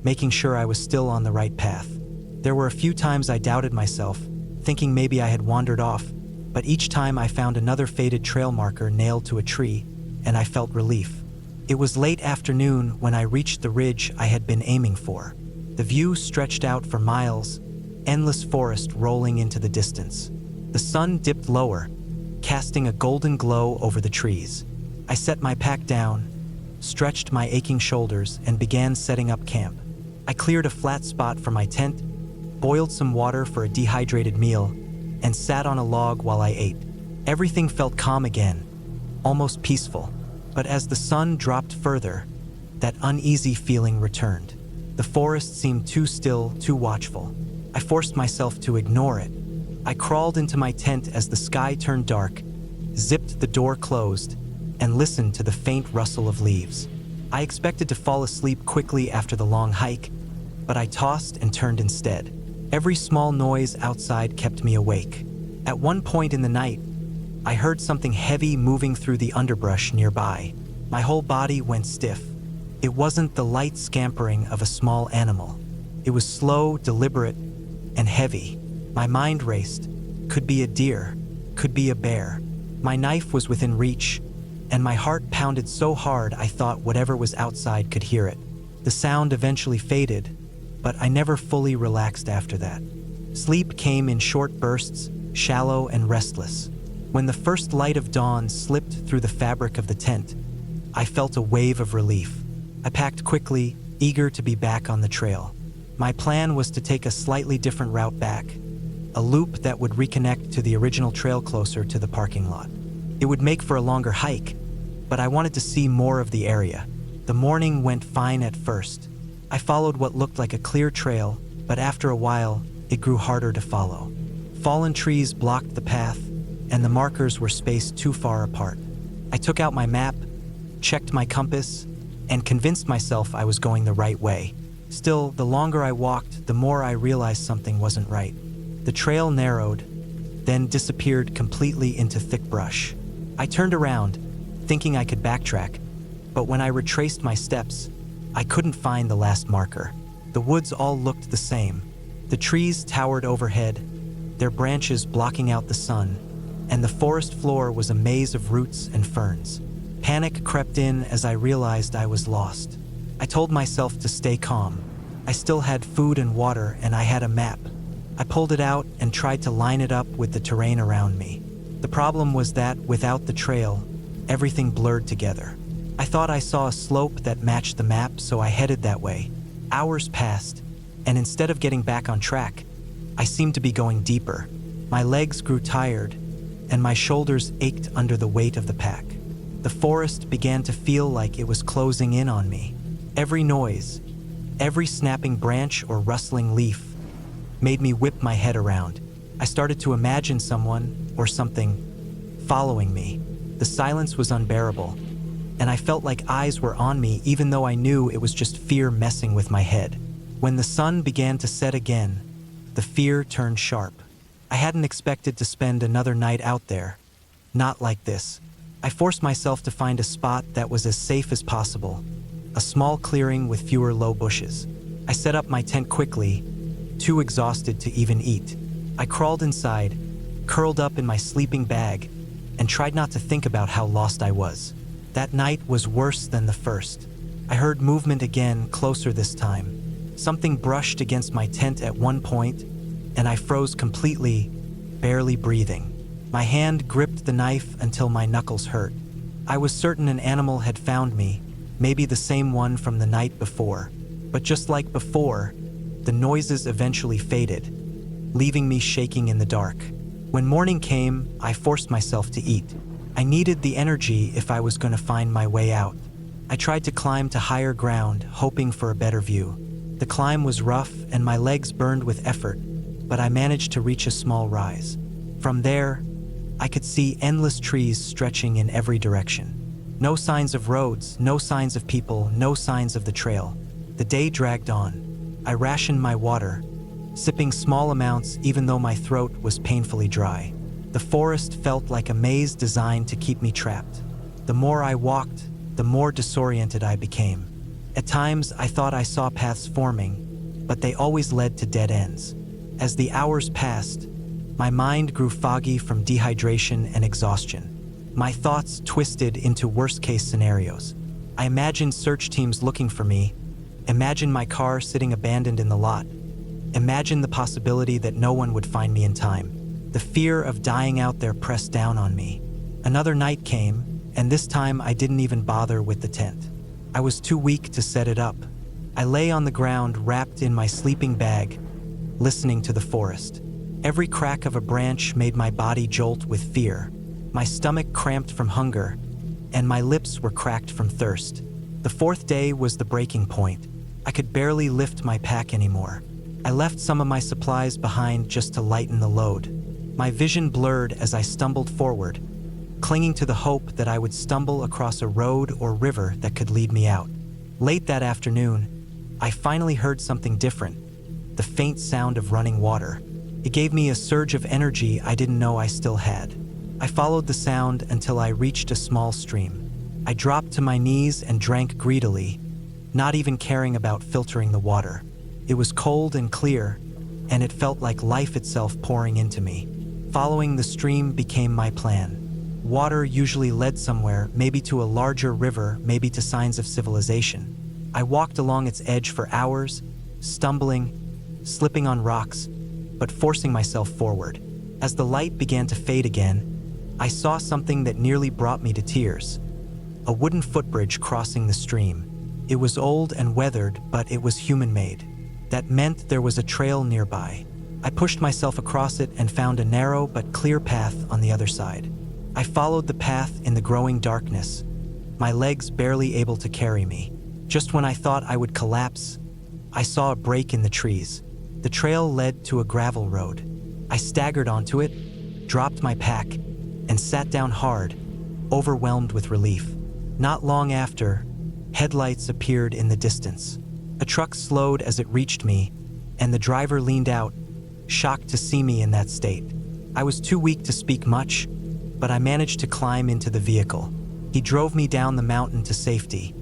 making sure I was still on the right path. There were a few times I doubted myself, thinking maybe I had wandered off, but each time I found another faded trail marker nailed to a tree, and I felt relief. It was late afternoon when I reached the ridge I had been aiming for. The view stretched out for miles, endless forest rolling into the distance. The sun dipped lower, casting a golden glow over the trees. I set my pack down, stretched my aching shoulders, and began setting up camp. I cleared a flat spot for my tent, boiled some water for a dehydrated meal, and sat on a log while I ate. Everything felt calm again, almost peaceful. But as the sun dropped further, that uneasy feeling returned. The forest seemed too still, too watchful. I forced myself to ignore it. I crawled into my tent as the sky turned dark, zipped the door closed, and listened to the faint rustle of leaves. I expected to fall asleep quickly after the long hike, but I tossed and turned instead. Every small noise outside kept me awake. At one point in the night, I heard something heavy moving through the underbrush nearby. My whole body went stiff. It wasn't the light scampering of a small animal. It was slow, deliberate, and heavy. My mind raced. Could be a deer, could be a bear. My knife was within reach, and my heart pounded so hard I thought whatever was outside could hear it. The sound eventually faded, but I never fully relaxed after that. Sleep came in short bursts, shallow and restless. When the first light of dawn slipped through the fabric of the tent, I felt a wave of relief. I packed quickly, eager to be back on the trail. My plan was to take a slightly different route back, a loop that would reconnect to the original trail closer to the parking lot. It would make for a longer hike, but I wanted to see more of the area. The morning went fine at first. I followed what looked like a clear trail, but after a while, it grew harder to follow. Fallen trees blocked the path, and the markers were spaced too far apart. I took out my map, checked my compass, and convinced myself I was going the right way. Still, the longer I walked, the more I realized something wasn't right. The trail narrowed, then disappeared completely into thick brush. I turned around, thinking I could backtrack, but when I retraced my steps, I couldn't find the last marker. The woods all looked the same. The trees towered overhead, their branches blocking out the sun, and the forest floor was a maze of roots and ferns. Panic crept in as I realized I was lost. I told myself to stay calm. I still had food and water, and I had a map. I pulled it out and tried to line it up with the terrain around me. The problem was that, without the trail, everything blurred together. I thought I saw a slope that matched the map, so I headed that way. Hours passed, and instead of getting back on track, I seemed to be going deeper. My legs grew tired, and my shoulders ached under the weight of the pack. The forest began to feel like it was closing in on me. Every noise, every snapping branch or rustling leaf made me whip my head around. I started to imagine someone or something following me. The silence was unbearable, and I felt like eyes were on me even though I knew it was just fear messing with my head. When the sun began to set again, the fear turned sharp. I hadn't expected to spend another night out there. Not like this. I forced myself to find a spot that was as safe as possible, a small clearing with fewer low bushes. I set up my tent quickly, too exhausted to even eat. I crawled inside, curled up in my sleeping bag, and tried not to think about how lost I was. That night was worse than the first. I heard movement again, closer this time. Something brushed against my tent at one point, and I froze completely, barely breathing. My hand gripped the knife until my knuckles hurt. I was certain an animal had found me, maybe the same one from the night before. But just like before, the noises eventually faded, leaving me shaking in the dark. When morning came, I forced myself to eat. I needed the energy if I was going to find my way out. I tried to climb to higher ground, hoping for a better view. The climb was rough and my legs burned with effort, but I managed to reach a small rise. From there, I could see endless trees stretching in every direction. No signs of roads, no signs of people, no signs of the trail. The day dragged on. I rationed my water, sipping small amounts even though my throat was painfully dry. The forest felt like a maze designed to keep me trapped. The more I walked, the more disoriented I became. At times, I thought I saw paths forming, but they always led to dead ends. As the hours passed, my mind grew foggy from dehydration and exhaustion. My thoughts twisted into worst-case scenarios. I imagined search teams looking for me, imagined my car sitting abandoned in the lot, imagined the possibility that no one would find me in time. The fear of dying out there pressed down on me. Another night came, and this time I didn't even bother with the tent. I was too weak to set it up. I lay on the ground wrapped in my sleeping bag, listening to the forest. Every crack of a branch made my body jolt with fear. My stomach cramped from hunger, and my lips were cracked from thirst. The fourth day was the breaking point. I could barely lift my pack anymore. I left some of my supplies behind just to lighten the load. My vision blurred as I stumbled forward, clinging to the hope that I would stumble across a road or river that could lead me out. Late that afternoon, I finally heard something different, the faint sound of running water. It gave me a surge of energy I didn't know I still had. I followed the sound until I reached a small stream. I dropped to my knees and drank greedily, not even caring about filtering the water. It was cold and clear, and it felt like life itself pouring into me. Following the stream became my plan. Water usually led somewhere, maybe to a larger river, maybe to signs of civilization. I walked along its edge for hours, stumbling, slipping on rocks, but forcing myself forward. As the light began to fade again, I saw something that nearly brought me to tears. A wooden footbridge crossing the stream. It was old and weathered, but it was human-made. That meant there was a trail nearby. I pushed myself across it and found a narrow but clear path on the other side. I followed the path in the growing darkness, my legs barely able to carry me. Just when I thought I would collapse, I saw a break in the trees. The trail led to a gravel road. I staggered onto it, dropped my pack, and sat down hard, overwhelmed with relief. Not long after, headlights appeared in the distance. A truck slowed as it reached me, and the driver leaned out, shocked to see me in that state. I was too weak to speak much, but I managed to climb into the vehicle. He drove me down the mountain to safety.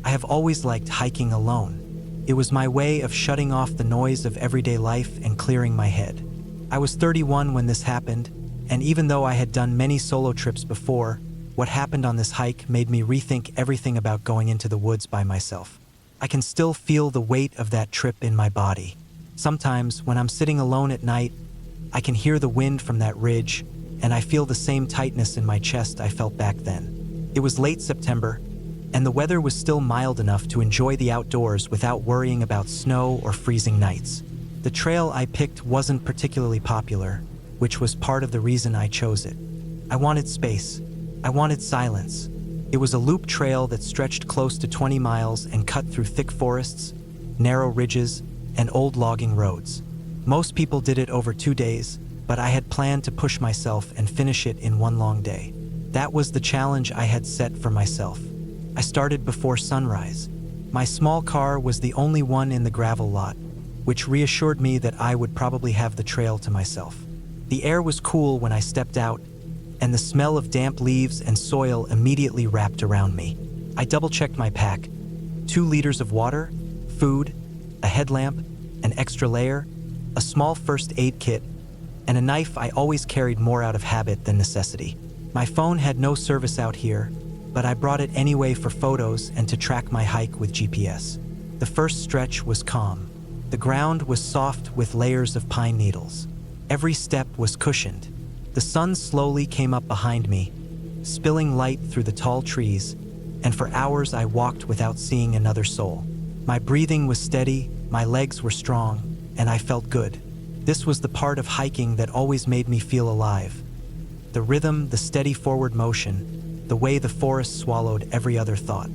I have always liked hiking alone. It was my way of shutting off the noise of everyday life and clearing my head. I was 31 when this happened, and even though I had done many solo trips before, what happened on this hike made me rethink everything about going into the woods by myself. I can still feel the weight of that trip in my body. Sometimes, when I'm sitting alone at night, I can hear the wind from that ridge, and I feel the same tightness in my chest I felt back then. It was late September, and the weather was still mild enough to enjoy the outdoors without worrying about snow or freezing nights. The trail I picked wasn't particularly popular, which was part of the reason I chose it. I wanted space. I wanted silence. It was a loop trail that stretched close to 20 miles and cut through thick forests, narrow ridges, and old logging roads. Most people did it over 2 days, but I had planned to push myself and finish it in one long day. That was the challenge I had set for myself. I started before sunrise. My small car was the only one in the gravel lot, which reassured me that I would probably have the trail to myself. The air was cool when I stepped out, and the smell of damp leaves and soil immediately wrapped around me. I double-checked my pack: 2 liters of water, food, a headlamp, an extra layer, a small first aid kit, and a knife I always carried more out of habit than necessity. My phone had no service out here, but I brought it anyway for photos and to track my hike with GPS. The first stretch was calm. The ground was soft with layers of pine needles. Every step was cushioned. The sun slowly came up behind me, spilling light through the tall trees, and for hours I walked without seeing another soul. My breathing was steady, my legs were strong, and I felt good. This was the part of hiking that always made me feel alive. The rhythm, the steady forward motion, the way the forest swallowed every other thought.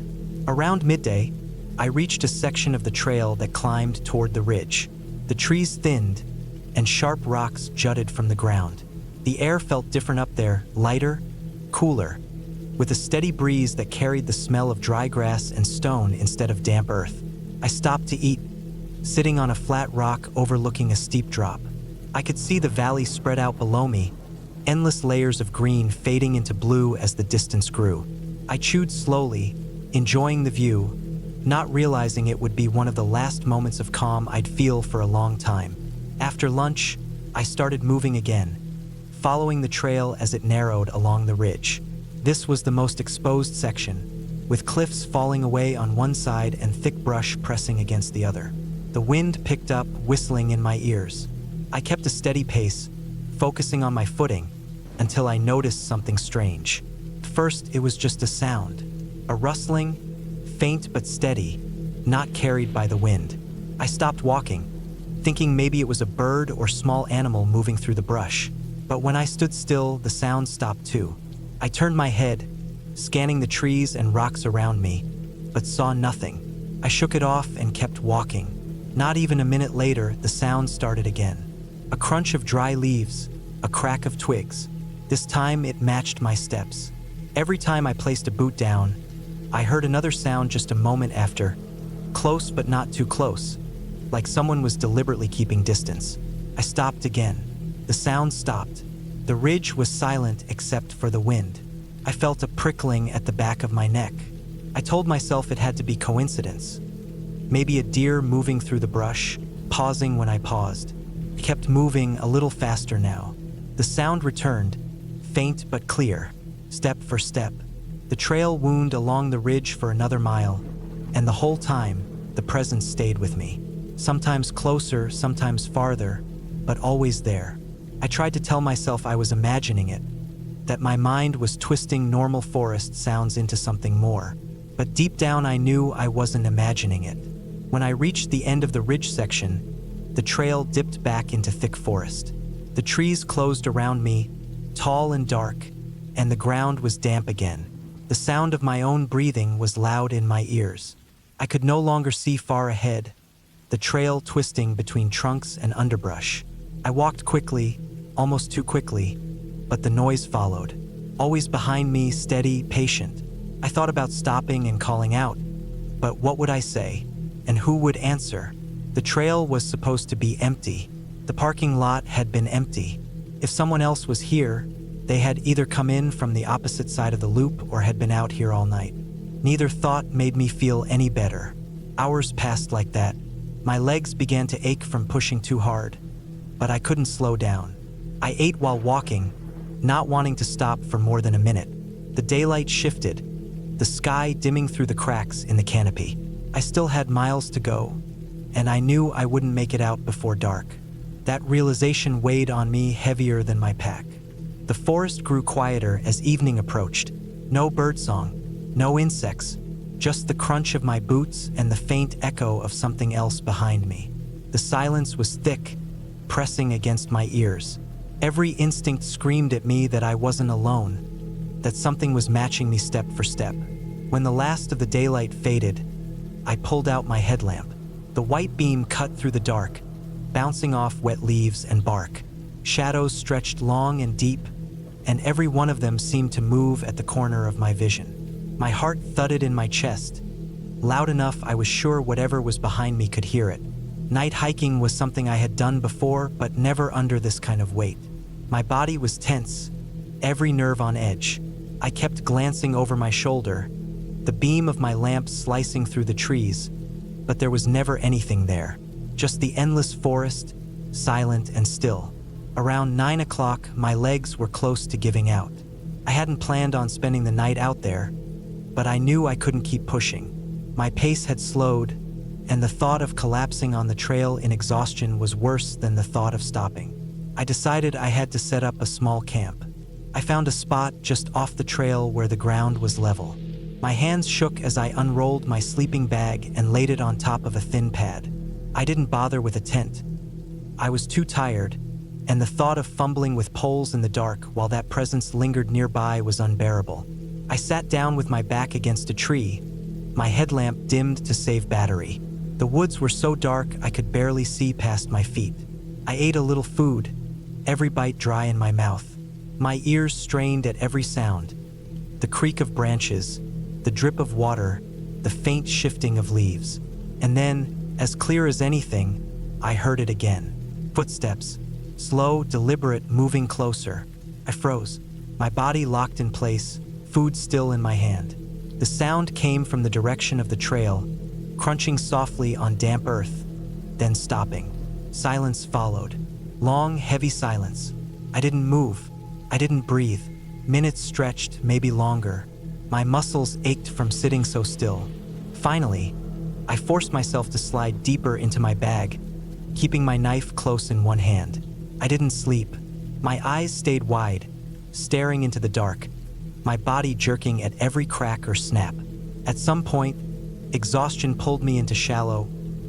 Around midday, I reached a section of the trail that climbed toward the ridge. The trees thinned, and sharp rocks jutted from the ground. The air felt different up there, lighter, cooler, with a steady breeze that carried the smell of dry grass and stone instead of damp earth. I stopped to eat, sitting on a flat rock overlooking a steep drop. I could see the valley spread out below me, endless layers of green fading into blue as the distance grew. I chewed slowly, enjoying the view, not realizing it would be one of the last moments of calm I'd feel for a long time. After lunch, I started moving again, following the trail as it narrowed along the ridge. This was the most exposed section, with cliffs falling away on one side and thick brush pressing against the other. The wind picked up, whistling in my ears. I kept a steady pace, focusing on my footing, until I noticed something strange. First, it was just a sound, a rustling, faint but steady, not carried by the wind. I stopped walking, thinking maybe it was a bird or small animal moving through the brush. But when I stood still, the sound stopped too. I turned my head, scanning the trees and rocks around me, but saw nothing. I shook it off and kept walking. Not even a minute later, the sound started again. A crunch of dry leaves, a crack of twigs. This time it matched my steps. Every time I placed a boot down, I heard another sound just a moment after, close but not too close, like someone was deliberately keeping distance. I stopped again. The sound stopped. The ridge was silent except for the wind. I felt a prickling at the back of my neck. I told myself it had to be coincidence. Maybe a deer moving through the brush, pausing when I paused. I kept moving a little faster now. The sound returned, faint but clear, step for step. The trail wound along the ridge for another mile, and the whole time, the presence stayed with me. Sometimes closer, sometimes farther, but always there. I tried to tell myself I was imagining it, that my mind was twisting normal forest sounds into something more. But deep down I knew I wasn't imagining it. When I reached the end of the ridge section, the trail dipped back into thick forest. The trees closed around me, tall and dark, and the ground was damp again. The sound of my own breathing was loud in my ears. I could no longer see far ahead, the trail twisting between trunks and underbrush. I walked quickly, almost too quickly, but the noise followed. always behind me, steady, patient. I thought about stopping and calling out, but what would I say? And who would answer? The trail was supposed to be empty. The parking lot had been empty. If someone else was here, they had either come in from the opposite side of the loop or had been out here all night. Neither thought made me feel any better. Hours passed like that. My legs began to ache from pushing too hard, but I couldn't slow down. I ate while walking, not wanting to stop for more than a minute. The daylight shifted, the sky dimming through the cracks in the canopy. I still had miles to go, and I knew I wouldn't make it out before dark. That realization weighed on me heavier than my pack. The forest grew quieter as evening approached. No birdsong, no insects, just the crunch of my boots and the faint echo of something else behind me. The silence was thick, pressing against my ears. Every instinct screamed at me that I wasn't alone, that something was matching me step for step. When the last of the daylight faded, I pulled out my headlamp. The white beam cut through the dark, bouncing off wet leaves and bark. Shadows stretched long and deep, and every one of them seemed to move at the corner of my vision. My heart thudded in my chest, loud enough I was sure whatever was behind me could hear it. Night hiking was something I had done before, but never under this kind of weight. My body was tense, every nerve on edge. I kept glancing over my shoulder, the beam of my lamp slicing through the trees, but there was never anything there. Just the endless forest, silent and still. Around 9 o'clock, my legs were close to giving out. I hadn't planned on spending the night out there, but I knew I couldn't keep pushing. My pace had slowed, and the thought of collapsing on the trail in exhaustion was worse than the thought of stopping. I decided I had to set up a small camp. I found a spot just off the trail where the ground was level. My hands shook as I unrolled my sleeping bag and laid it on top of a thin pad. I didn't bother with a tent. I was too tired, and the thought of fumbling with poles in the dark while that presence lingered nearby was unbearable. I sat down with my back against a tree, my headlamp dimmed to save battery. The woods were so dark I could barely see past my feet. I ate a little food, every bite dry in my mouth. My ears strained at every sound. The creak of branches, the drip of water, the faint shifting of leaves. And then, as clear as anything, I heard it again. Footsteps, slow, deliberate, moving closer. I froze, my body locked in place, food still in my hand. The sound came from the direction of the trail, crunching softly on damp earth, then stopping. Silence followed. Long, heavy silence. I didn't move. I didn't breathe. Minutes stretched, maybe longer. My muscles ached from sitting so still. Finally, I forced myself to slide deeper into my bag, keeping my knife close in one hand. I didn't sleep. My eyes stayed wide, staring into the dark, my body jerking at every crack or snap. At some point, exhaustion pulled me into shallow,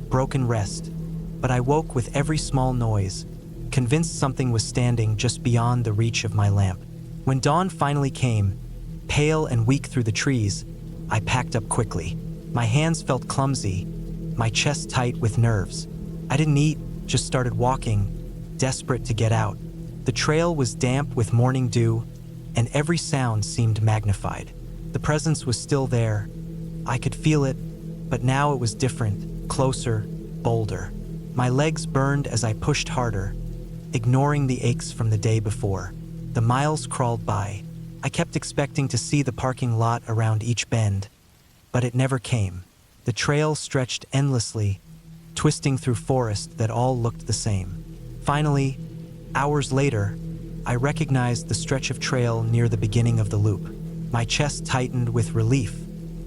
broken rest, but I woke with every small noise, convinced something was standing just beyond the reach of my lamp. When dawn finally came, pale and weak through the trees, I packed up quickly. My hands felt clumsy, my chest tight with nerves. I didn't eat, just started walking, desperate to get out. The trail was damp with morning dew, and every sound seemed magnified. The presence was still there. I could feel it, but now it was different, closer, bolder. My legs burned as I pushed harder, ignoring the aches from the day before. The miles crawled by. I kept expecting to see the parking lot around each bend, but it never came. The trail stretched endlessly, twisting through forest that all looked the same. Finally, hours later, I recognized the stretch of trail near the beginning of the loop. My chest tightened with relief.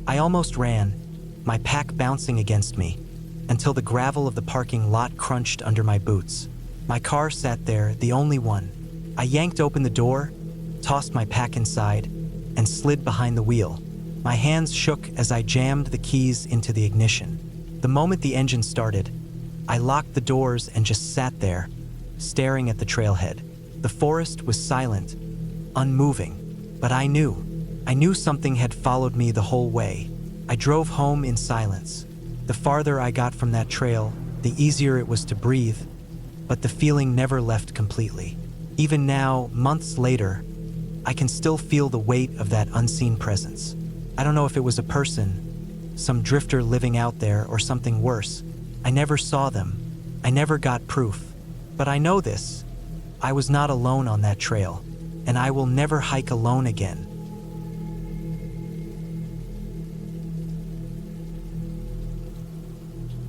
I almost ran, my pack bouncing against me, until the gravel of the parking lot crunched under my boots. My car sat there, the only one. I yanked open the door, tossed my pack inside, and slid behind the wheel. My hands shook as I jammed the keys into the ignition. The moment the engine started, I locked the doors and just sat there, staring at the trailhead. The forest was silent, unmoving, but I knew something had followed me the whole way. I drove home in silence. The farther I got from that trail, the easier it was to breathe, but the feeling never left completely. Even now, months later, I can still feel the weight of that unseen presence. I don't know if it was a person, some drifter living out there, or something worse. I never saw them. I never got proof. But I know this. I was not alone on that trail, and I will never hike alone again.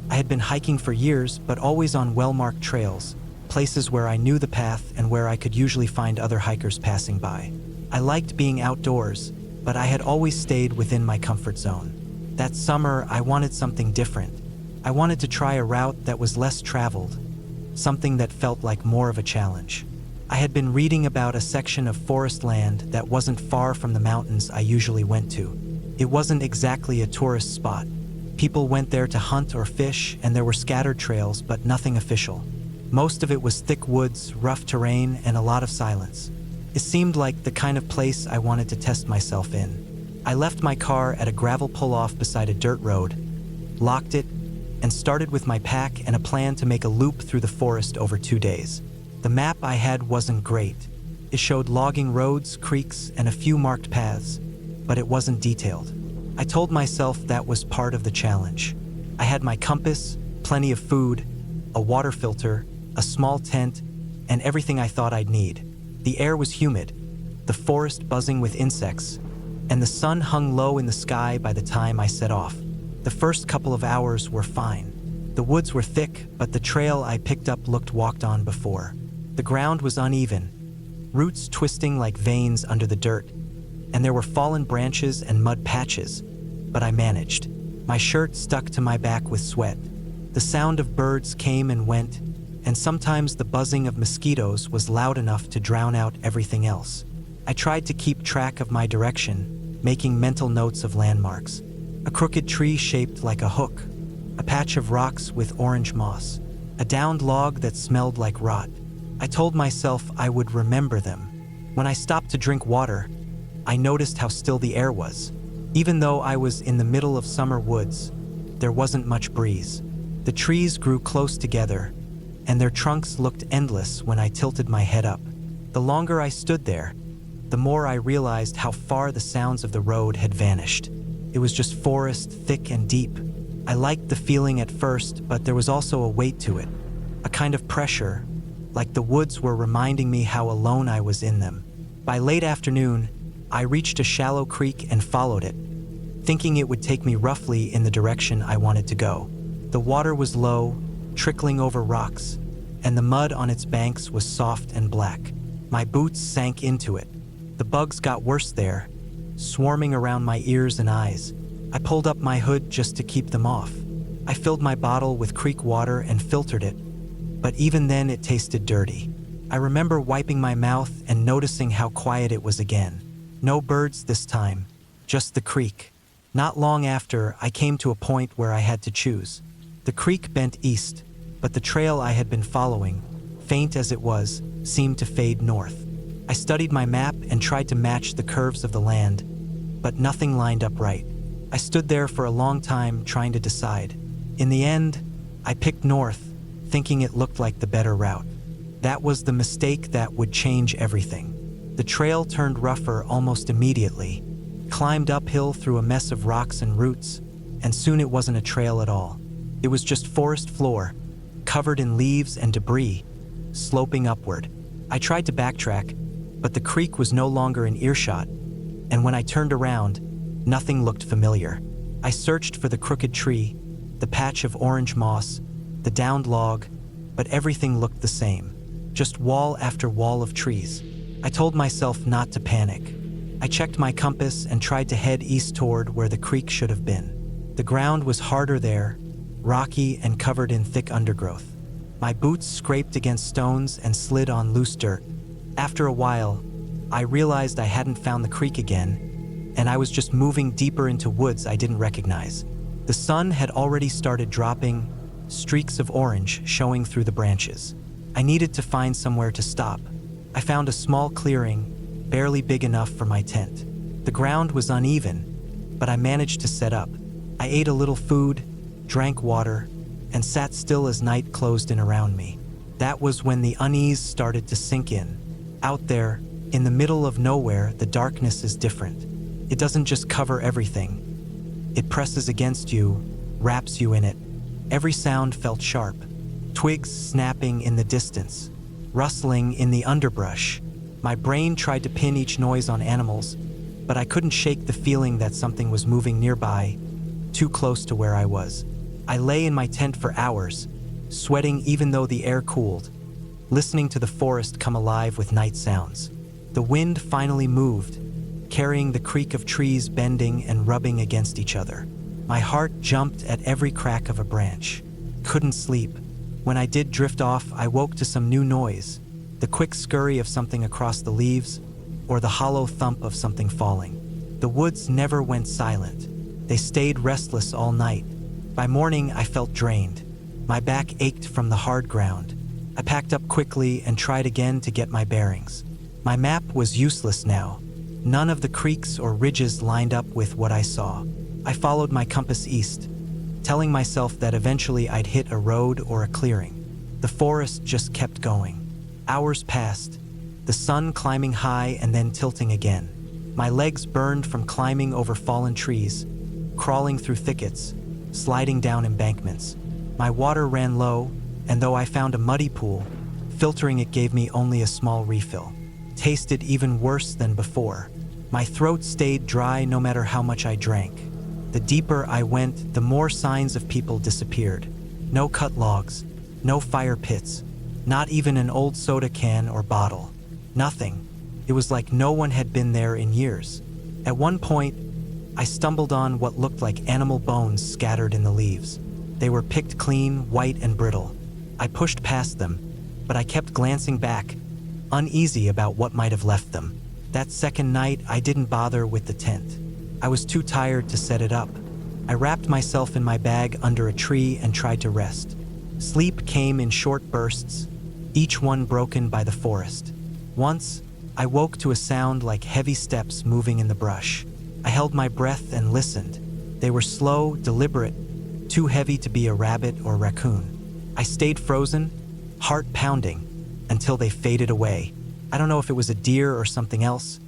I had been hiking for years, but always on well-marked trails, places where I knew the path and where I could usually find other hikers passing by. I liked being outdoors, but I had always stayed within my comfort zone. That summer, I wanted something different. I wanted to try a route that was less traveled, something that felt like more of a challenge. I had been reading about a section of forest land that wasn't far from the mountains I usually went to. It wasn't exactly a tourist spot. People went there to hunt or fish, and there were scattered trails, but nothing official. Most of it was thick woods, rough terrain, and a lot of silence. It seemed like the kind of place I wanted to test myself in. I left my car at a gravel pull-off beside a dirt road, locked it, and started with my pack and a plan to make a loop through the forest over 2 days. The map I had wasn't great. It showed logging roads, creeks, and a few marked paths, but it wasn't detailed. I told myself that was part of the challenge. I had my compass, plenty of food, a water filter, a small tent, and everything I thought I'd need. The air was humid, the forest buzzing with insects, and the sun hung low in the sky by the time I set off. The first couple of hours were fine. The woods were thick, but the trail I picked up looked walked on before. The ground was uneven, roots twisting like veins under the dirt, and there were fallen branches and mud patches, but I managed. My shirt stuck to my back with sweat. The sound of birds came and went, and sometimes the buzzing of mosquitoes was loud enough to drown out everything else. I tried to keep track of my direction, making mental notes of landmarks. A crooked tree shaped like a hook, a patch of rocks with orange moss, a downed log that smelled like rot. I told myself I would remember them. When I stopped to drink water, I noticed how still the air was. Even though I was in the middle of summer woods, there wasn't much breeze. The trees grew close together, and their trunks looked endless when I tilted my head up. The longer I stood there, the more I realized how far the sounds of the road had vanished. It was just forest, thick and deep. I liked the feeling at first, but there was also a weight to it, a kind of pressure, like the woods were reminding me how alone I was in them. By late afternoon, I reached a shallow creek and followed it, thinking it would take me roughly in the direction I wanted to go. The water was low, trickling over rocks, and the mud on its banks was soft and black. My boots sank into it. The bugs got worse there, swarming around my ears and eyes. I pulled up my hood just to keep them off. I filled my bottle with creek water and filtered it, but even then it tasted dirty. I remember wiping my mouth and noticing how quiet it was again. No birds this time, just the creek. Not long after, I came to a point where I had to choose. The creek bent east, but the trail I had been following, faint as it was, seemed to fade north. I studied my map and tried to match the curves of the land, but nothing lined up right. I stood there for a long time trying to decide. In the end, I picked north, thinking it looked like the better route. That was the mistake that would change everything. The trail turned rougher almost immediately, climbed uphill through a mess of rocks and roots, and soon it wasn't a trail at all. It was just forest floor, covered in leaves and debris, sloping upward. I tried to backtrack, but the creek was no longer in earshot, and when I turned around, nothing looked familiar. I searched for the crooked tree, the patch of orange moss, the downed log, but everything looked the same, just wall after wall of trees. I told myself not to panic. I checked my compass and tried to head east toward where the creek should have been. The ground was harder there, rocky and covered in thick undergrowth. My boots scraped against stones and slid on loose dirt. After a while, I realized I hadn't found the creek again, and I was just moving deeper into woods I didn't recognize. The sun had already started dropping, streaks of orange showing through the branches. I needed to find somewhere to stop. I found a small clearing, barely big enough for my tent. The ground was uneven, but I managed to set up. I ate a little food, drank water, and sat still as night closed in around me. That was when the unease started to sink in. Out there, In the middle of nowhere, the darkness is different. It doesn't just cover everything. It presses against you, wraps you in it. Every sound felt sharp. Twigs snapping in the distance, rustling in the underbrush. My brain tried to pin each noise on animals, but I couldn't shake the feeling that something was moving nearby, too close to where I was. I lay in my tent for hours, sweating even though the air cooled, listening to the forest come alive with night sounds. The wind finally moved, carrying the creak of trees bending and rubbing against each other. My heart jumped at every crack of a branch. Couldn't sleep. When I did drift off, I woke to some new noise, the quick scurry of something across the leaves, or the hollow thump of something falling. The woods never went silent. They stayed restless all night. By morning, I felt drained. My back ached from the hard ground. I packed up quickly and tried again to get my bearings. My map was useless now. None of the creeks or ridges lined up with what I saw. I followed my compass east, telling myself that eventually I'd hit a road or a clearing. The forest just kept going. Hours passed, the sun climbing high and then tilting again. My legs burned from climbing over fallen trees, crawling through thickets, sliding down embankments. My water ran low, and though I found a muddy pool, filtering it gave me only a small refill. Tasted even worse than before. My throat stayed dry no matter how much I drank. The deeper I went, the more signs of people disappeared. No cut logs, no fire pits, not even an old soda can or bottle. Nothing. It was like no one had been there in years. At one point, I stumbled on what looked like animal bones scattered in the leaves. They were picked clean, white and brittle. I pushed past them, but I kept glancing back, uneasy about what might have left them. That second night, I didn't bother with the tent. I was too tired to set it up. I wrapped myself in my bag under a tree and tried to rest. Sleep came in short bursts, each one broken by the forest. Once, I woke to a sound like heavy steps moving in the brush. I held my breath and listened. They were slow, deliberate, too heavy to be a rabbit or raccoon. I stayed frozen, heart pounding, until they faded away. I don't know if it was a deer or something else,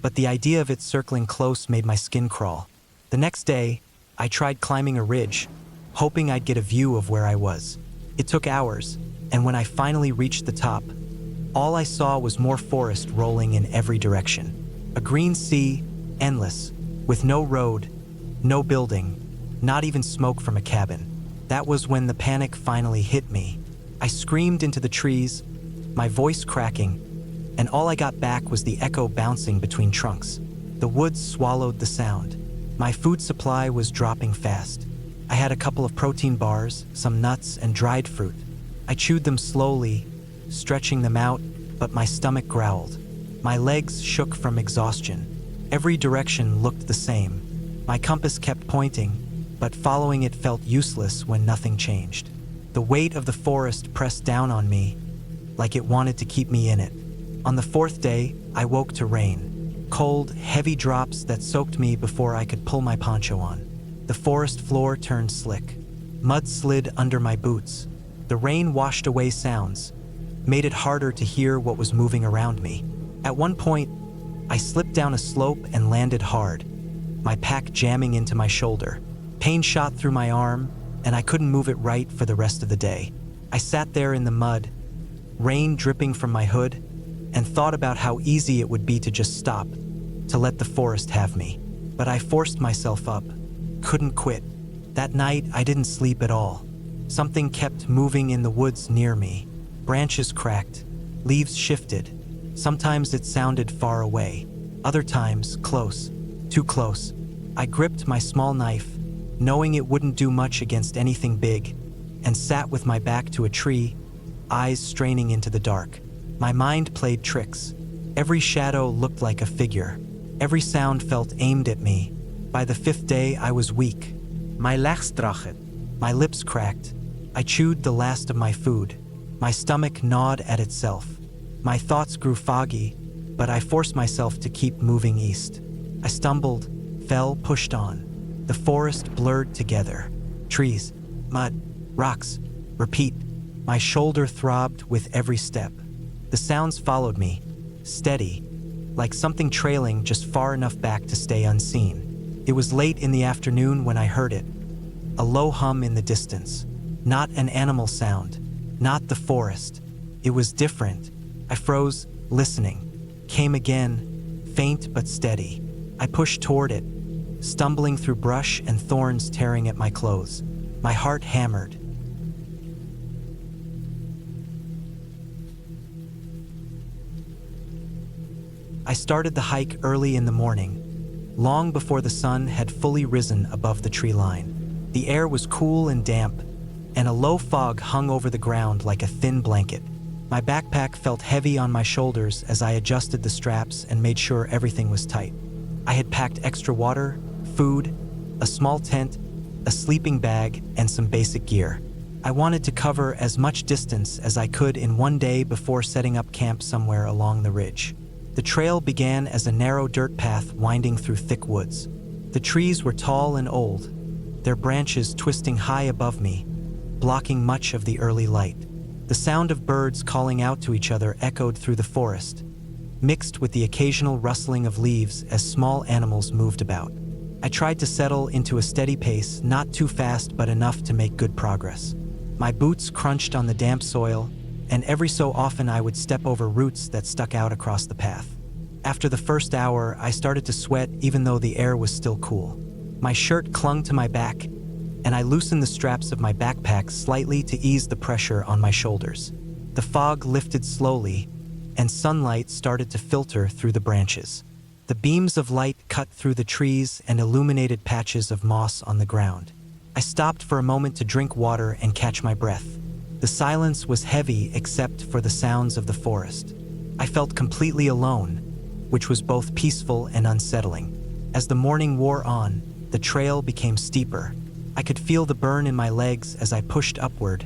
but the idea of it circling close made my skin crawl. The next day, I tried climbing a ridge, hoping I'd get a view of where I was. It took hours, and when I finally reached the top, all I saw was more forest rolling in every direction. A green sea, endless, with no road, no building, not even smoke from a cabin. That was when the panic finally hit me. I screamed into the trees, my voice cracking, and all I got back was the echo bouncing between trunks. The woods swallowed the sound. My food supply was dropping fast. I had a couple of protein bars, some nuts, and dried fruit. I chewed them slowly, stretching them out, but my stomach growled. My legs shook from exhaustion. Every direction looked the same. My compass kept pointing, but following it felt useless when nothing changed. The weight of the forest pressed down on me, like it wanted to keep me in it. On the fourth day, I woke to rain. Cold, heavy drops that soaked me before I could pull my poncho on. The forest floor turned slick. Mud slid under my boots. The rain washed away sounds, made it harder to hear what was moving around me. At one point, I slipped down a slope and landed hard, my pack jamming into my shoulder. Pain shot through my arm, and I couldn't move it right for the rest of the day. I sat there in the mud, rain dripping from my hood, and thought about how easy it would be to just stop, to let the forest have me. But I forced myself up, couldn't quit. That night, I didn't sleep at all. Something kept moving in the woods near me. Branches cracked, leaves shifted. Sometimes it sounded far away, other times close, too close. I gripped my small knife, knowing it wouldn't do much against anything big, and sat with my back to a tree, eyes straining into the dark. My mind played tricks. Every shadow looked like a figure. Every sound felt aimed at me. By the fifth day, I was weak. My legs dragen. My lips cracked. I chewed the last of my food. My stomach gnawed at itself. My thoughts grew foggy, but I forced myself to keep moving east. I stumbled, fell, pushed on. The forest blurred together. Trees, mud, rocks, repeat. My shoulder throbbed with every step. The sounds followed me, steady, like something trailing just far enough back to stay unseen. It was late in the afternoon when I heard it. A low hum in the distance. Not an animal sound. Not the forest. It was different. I froze, listening. Came again, faint but steady. I pushed toward it, stumbling through brush and thorns tearing at my clothes. My heart hammered. I started the hike early in the morning, long before the sun had fully risen above the tree line. The air was cool and damp, and a low fog hung over the ground like a thin blanket. My backpack felt heavy on my shoulders as I adjusted the straps and made sure everything was tight. I had packed extra water, food, a small tent, a sleeping bag, and some basic gear. I wanted to cover as much distance as I could in one day before setting up camp somewhere along the ridge. The trail began as a narrow dirt path winding through thick woods. The trees were tall and old, their branches twisting high above me, blocking much of the early light. The sound of birds calling out to each other echoed through the forest, mixed with the occasional rustling of leaves as small animals moved about. I tried to settle into a steady pace, not too fast but enough to make good progress. My boots crunched on the damp soil, and every so often I would step over roots that stuck out across the path. After the first hour, I started to sweat even though the air was still cool. My shirt clung to my back, and I loosened the straps of my backpack slightly to ease the pressure on my shoulders. The fog lifted slowly, and sunlight started to filter through the branches. The beams of light cut through the trees and illuminated patches of moss on the ground. I stopped for a moment to drink water and catch my breath. The silence was heavy except for the sounds of the forest. I felt completely alone, which was both peaceful and unsettling. As the morning wore on, the trail became steeper. I could feel the burn in my legs as I pushed upward,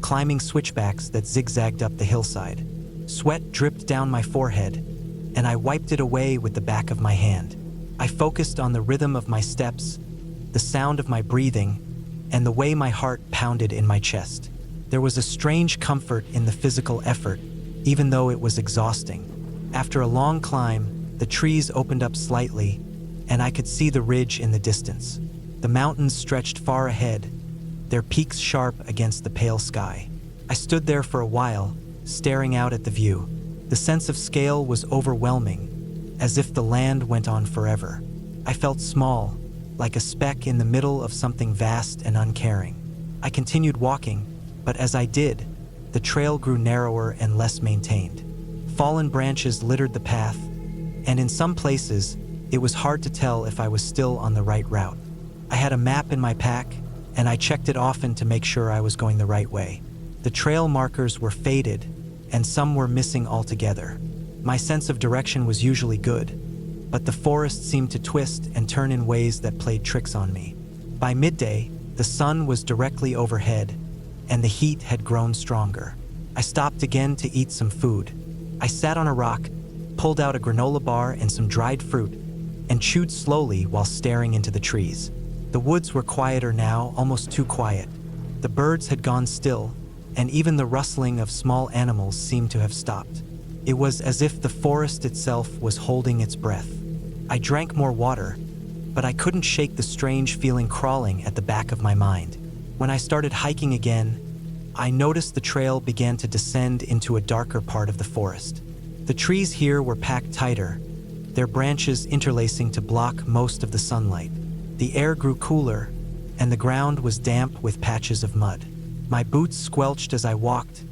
climbing switchbacks that zigzagged up the hillside. Sweat dripped down my forehead, and I wiped it away with the back of my hand. I focused on the rhythm of my steps, the sound of my breathing, and the way my heart pounded in my chest. There was a strange comfort in the physical effort, even though it was exhausting. After a long climb, the trees opened up slightly, and I could see the ridge in the distance. The mountains stretched far ahead, their peaks sharp against the pale sky. I stood there for a while, staring out at the view. The sense of scale was overwhelming, as if the land went on forever. I felt small, like a speck in the middle of something vast and uncaring. I continued walking, but as I did, the trail grew narrower and less maintained. Fallen branches littered the path, and in some places, it was hard to tell if I was still on the right route. I had a map in my pack, and I checked it often to make sure I was going the right way. The trail markers were faded, and some were missing altogether. My sense of direction was usually good, but the forest seemed to twist and turn in ways that played tricks on me. By midday, the sun was directly overhead, and the heat had grown stronger. I stopped again to eat some food. I sat on a rock, pulled out a granola bar and some dried fruit, and chewed slowly while staring into the trees. The woods were quieter now, almost too quiet. The birds had gone still, and even the rustling of small animals seemed to have stopped. It was as if the forest itself was holding its breath. I drank more water, but I couldn't shake the strange feeling crawling at the back of my mind. When I started hiking again, I noticed the trail began to descend into a darker part of the forest. The trees here were packed tighter, their branches interlacing to block most of the sunlight. The air grew cooler, and the ground was damp with patches of mud. My boots squelched as I walked,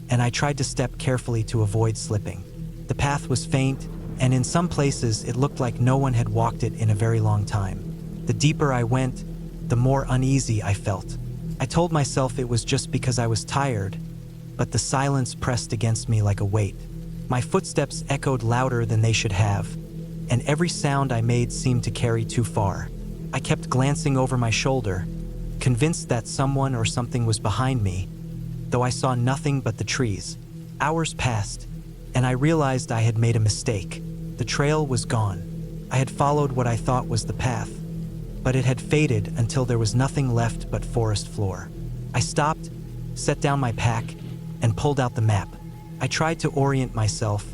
and I tried to step carefully to avoid slipping. The path was faint, and in some places it looked like no one had walked it in a very long time. The deeper I went, the more uneasy I felt. I told myself it was just because I was tired, but the silence pressed against me like a weight. My footsteps echoed louder than they should have, and every sound I made seemed to carry too far. I kept glancing over my shoulder, convinced that someone or something was behind me, though I saw nothing but the trees. Hours passed, and I realized I had made a mistake. The trail was gone. I had followed what I thought was the path, but it had faded until there was nothing left but forest floor. I stopped, set down my pack, and pulled out the map. I tried to orient myself,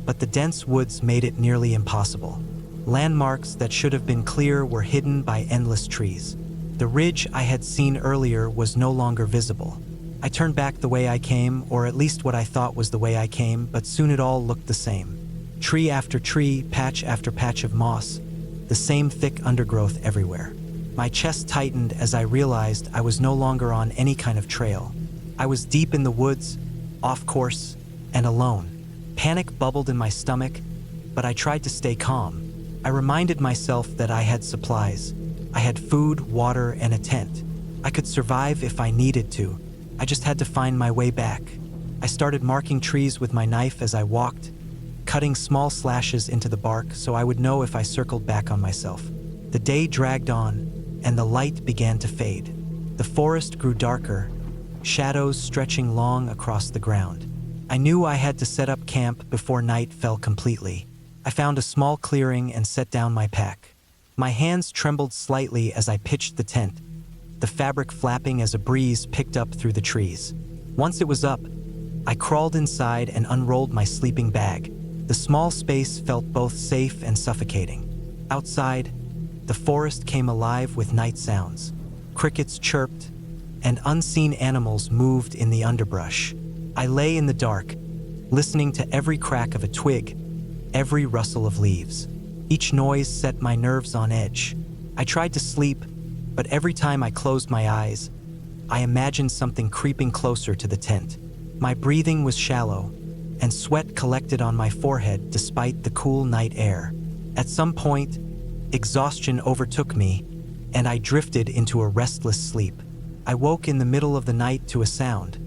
but the dense woods made it nearly impossible. Landmarks that should have been clear were hidden by endless trees. The ridge I had seen earlier was no longer visible. I turned back the way I came, or at least what I thought was the way I came, but soon it all looked the same. Tree after tree, patch after patch of moss, the same thick undergrowth everywhere. My chest tightened as I realized I was no longer on any kind of trail. I was deep in the woods, off course, and alone. Panic bubbled in my stomach, but I tried to stay calm. I reminded myself that I had supplies. I had food, water, and a tent. I could survive if I needed to. I just had to find my way back. I started marking trees with my knife as I walked, cutting small slashes into the bark so I would know if I circled back on myself. The day dragged on, and the light began to fade. The forest grew darker, shadows stretching long across the ground. I knew I had to set up camp before night fell completely. I found a small clearing and set down my pack. My hands trembled slightly as I pitched the tent, the fabric flapping as a breeze picked up through the trees. Once it was up, I crawled inside and unrolled my sleeping bag. The small space felt both safe and suffocating. Outside, the forest came alive with night sounds. Crickets chirped, and unseen animals moved in the underbrush. I lay in the dark, listening to every crack of a twig, every rustle of leaves. Each noise set my nerves on edge. I tried to sleep, but every time I closed my eyes, I imagined something creeping closer to the tent. My breathing was shallow, and sweat collected on my forehead despite the cool night air. At some point, exhaustion overtook me, and I drifted into a restless sleep. I woke in the middle of the night to a sound,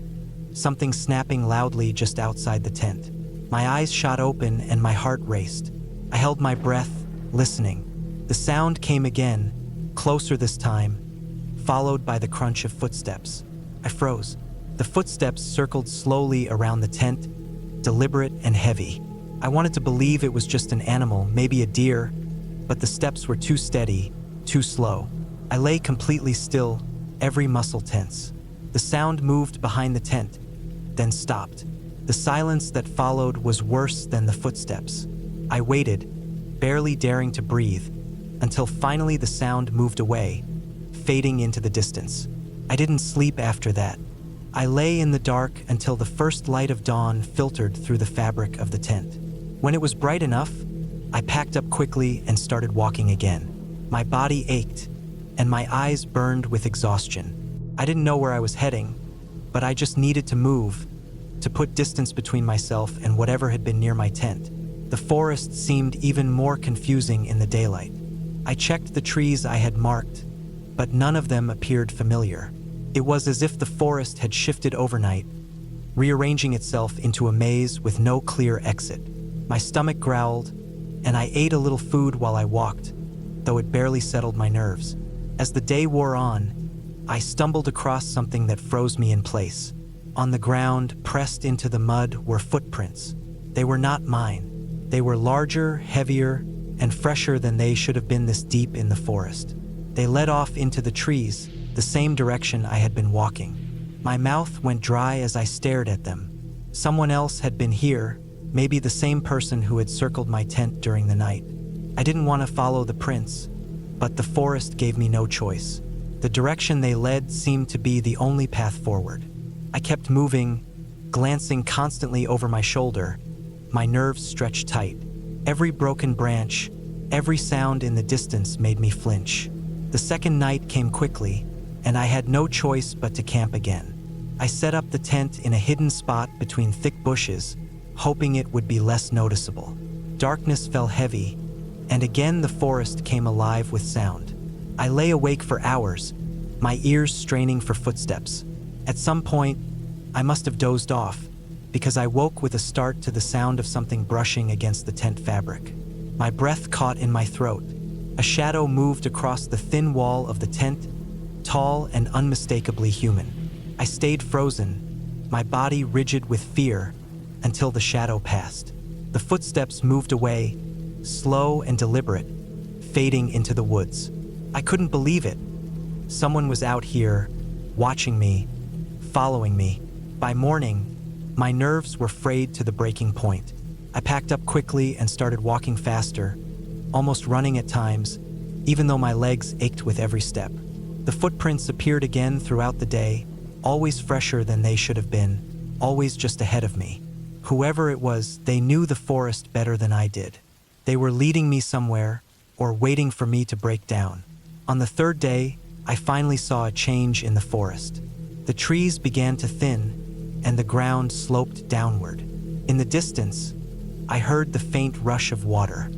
something snapping loudly just outside the tent. My eyes shot open and my heart raced. I held my breath, listening. The sound came again, closer this time, followed by the crunch of footsteps. I froze. The footsteps circled slowly around the tent, deliberate and heavy. I wanted to believe it was just an animal, maybe a deer, but the steps were too steady, too slow. I lay completely still, every muscle tense. The sound moved behind the tent, then stopped. The silence that followed was worse than the footsteps. I waited, barely daring to breathe, until finally the sound moved away, fading into the distance. I didn't sleep after that. I lay in the dark until the first light of dawn filtered through the fabric of the tent. When it was bright enough, I packed up quickly and started walking again. My body ached, and my eyes burned with exhaustion. I didn't know where I was heading, but I just needed to move, to put distance between myself and whatever had been near my tent. The forest seemed even more confusing in the daylight. I checked the trees I had marked, but none of them appeared familiar. It was as if the forest had shifted overnight, rearranging itself into a maze with no clear exit. My stomach growled, and I ate a little food while I walked, though it barely settled my nerves. As the day wore on, I stumbled across something that froze me in place. On the ground, pressed into the mud, were footprints. They were not mine. They were larger, heavier, and fresher than they should have been this deep in the forest. They led off into the trees, the same direction I had been walking. My mouth went dry as I stared at them. Someone else had been here, maybe the same person who had circled my tent during the night. I didn't want to follow the prints, but the forest gave me no choice. The direction they led seemed to be the only path forward. I kept moving, glancing constantly over my shoulder, my nerves stretched tight. Every broken branch, every sound in the distance made me flinch. The second night came quickly, and I had no choice but to camp again. I set up the tent in a hidden spot between thick bushes, hoping it would be less noticeable. Darkness fell heavy, and again the forest came alive with sound. I lay awake for hours, my ears straining for footsteps. At some point, I must have dozed off, because I woke with a start to the sound of something brushing against the tent fabric. My breath caught in my throat. A shadow moved across the thin wall of the tent, tall and unmistakably human. I stayed frozen, my body rigid with fear, until the shadow passed. The footsteps moved away, slow and deliberate, fading into the woods. I couldn't believe it. Someone was out here, watching me, following me. By morning, my nerves were frayed to the breaking point. I packed up quickly and started walking faster, almost running at times, even though my legs ached with every step. The footprints appeared again throughout the day, always fresher than they should have been, always just ahead of me. Whoever it was, they knew the forest better than I did. They were leading me somewhere, or waiting for me to break down. On the third day, I finally saw a change in the forest. The trees began to thin, and the ground sloped downward. In the distance, I heard the faint rush of water.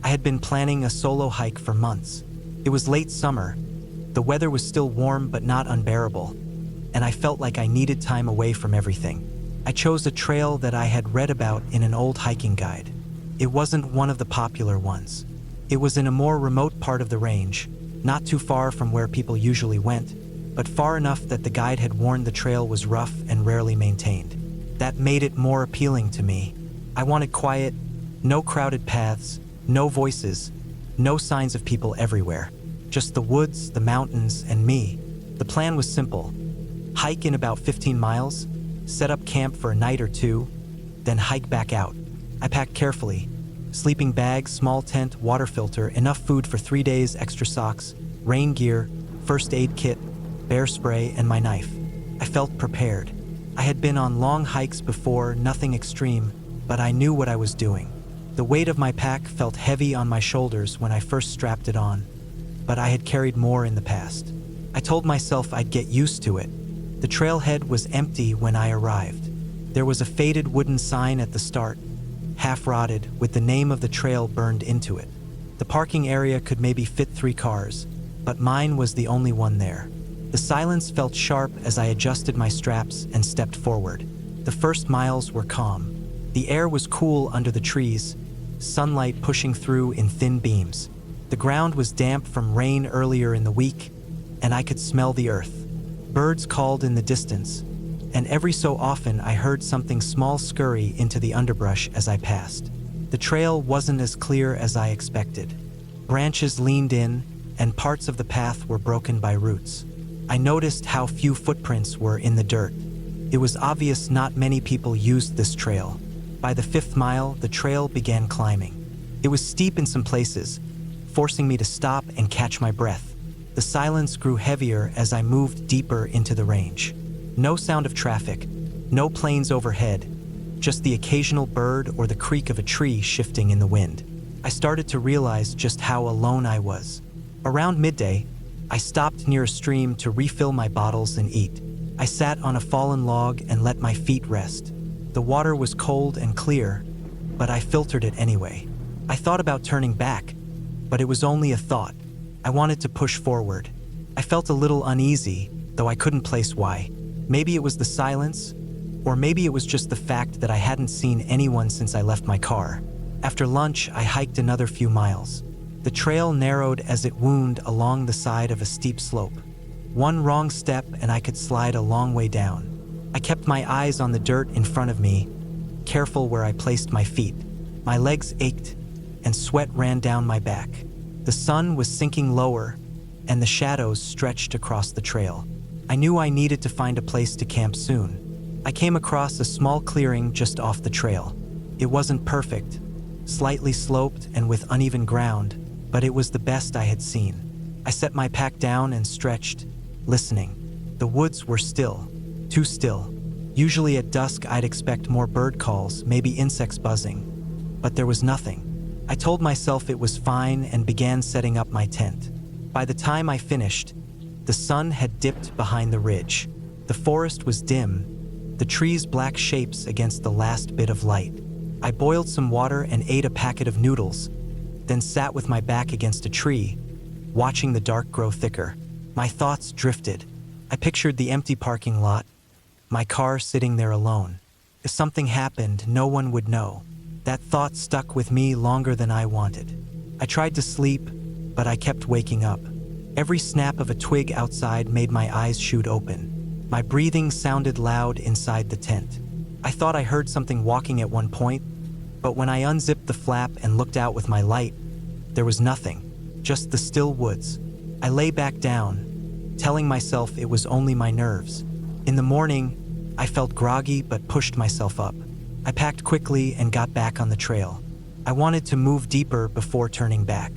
I had been planning a solo hike for months. It was late summer. The weather was still warm but not unbearable, and I felt like I needed time away from everything. I chose a trail that I had read about in an old hiking guide. It wasn't one of the popular ones. It was in a more remote part of the range, not too far from where people usually went, but far enough that the guide had warned the trail was rough and rarely maintained. That made it more appealing to me. I wanted quiet, no crowded paths, no voices, no signs of people everywhere. Just the woods, the mountains, and me. The plan was simple. Hike in about 15 miles, set up camp for a night or two, then hike back out. I packed carefully. Sleeping bag, small tent, water filter, enough food for 3 days, extra socks, rain gear, first aid kit, bear spray, and my knife. I felt prepared. I had been on long hikes before, nothing extreme, but I knew what I was doing. The weight of my pack felt heavy on my shoulders when I first strapped it on, but I had carried more in the past. I told myself I'd get used to it. The trailhead was empty when I arrived. There was a faded wooden sign at the start, half rotted, with the name of the trail burned into it. The parking area could maybe fit 3 cars, but mine was the only one there. The silence felt sharp as I adjusted my straps and stepped forward. The first miles were calm. The air was cool under the trees, sunlight pushing through in thin beams. The ground was damp from rain earlier in the week, and I could smell the earth. Birds called in the distance, and every so often I heard something small scurry into the underbrush as I passed. The trail wasn't as clear as I expected. Branches leaned in, and parts of the path were broken by roots. I noticed how few footprints were in the dirt. It was obvious not many people used this trail. By the 5th mile, the trail began climbing. It was steep in some places, forcing me to stop and catch my breath. The silence grew heavier as I moved deeper into the range. No sound of traffic, no planes overhead, just the occasional bird or the creak of a tree shifting in the wind. I started to realize just how alone I was. Around midday, I stopped near a stream to refill my bottles and eat. I sat on a fallen log and let my feet rest. The water was cold and clear, but I filtered it anyway. I thought about turning back, but it was only a thought. I wanted to push forward. I felt a little uneasy, though I couldn't place why. Maybe it was the silence, or maybe it was just the fact that I hadn't seen anyone since I left my car. After lunch, I hiked another few miles. The trail narrowed as it wound along the side of a steep slope. One wrong step and I could slide a long way down. I kept my eyes on the dirt in front of me, careful where I placed my feet. My legs ached, and sweat ran down my back. The sun was sinking lower, and the shadows stretched across the trail. I knew I needed to find a place to camp soon. I came across a small clearing just off the trail. It wasn't perfect, slightly sloped and with uneven ground, but it was the best I had seen. I set my pack down and stretched, listening. The woods were still. Too still. Usually at dusk I'd expect more bird calls, maybe insects buzzing. But there was nothing. I told myself it was fine and began setting up my tent. By the time I finished, the sun had dipped behind the ridge. The forest was dim, the trees black shapes against the last bit of light. I boiled some water and ate a packet of noodles, then sat with my back against a tree, watching the dark grow thicker. My thoughts drifted. I pictured the empty parking lot, my car sitting there alone. If something happened, no one would know. That thought stuck with me longer than I wanted. I tried to sleep, but I kept waking up. Every snap of a twig outside made my eyes shoot open. My breathing sounded loud inside the tent. I thought I heard something walking at one point, but when I unzipped the flap and looked out with my light, there was nothing, just the still woods. I lay back down, telling myself it was only my nerves. In the morning, I felt groggy but pushed myself up. I packed quickly and got back on the trail. I wanted to move deeper before turning back.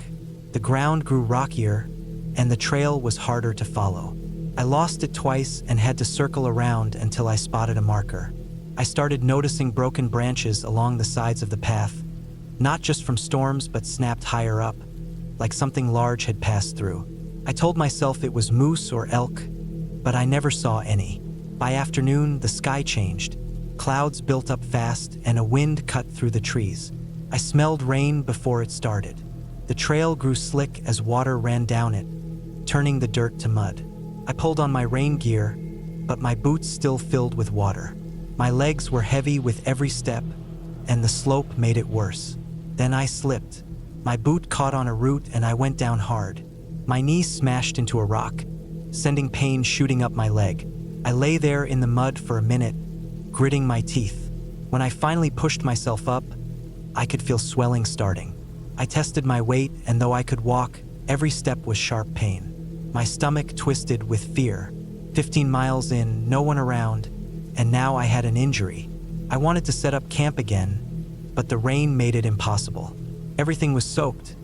The ground grew rockier, and the trail was harder to follow. I lost it twice and had to circle around until I spotted a marker. I started noticing broken branches along the sides of the path, not just from storms but snapped higher up, like something large had passed through. I told myself it was moose or elk, but I never saw any. By afternoon, the sky changed. Clouds built up fast and a wind cut through the trees. I smelled rain before it started. The trail grew slick as water ran down it, turning the dirt to mud. I pulled on my rain gear, but my boots still filled with water. My legs were heavy with every step, and the slope made it worse. Then I slipped. My boot caught on a root and I went down hard. My knee smashed into a rock, sending pain shooting up my leg. I lay there in the mud for a minute, gritting my teeth. When I finally pushed myself up, I could feel swelling starting. I tested my weight, and though I could walk, every step was sharp pain. My stomach twisted with fear. 15 miles in, no one around, and now I had an injury. I wanted to set up camp again, but the rain made it impossible. Everything was soaked,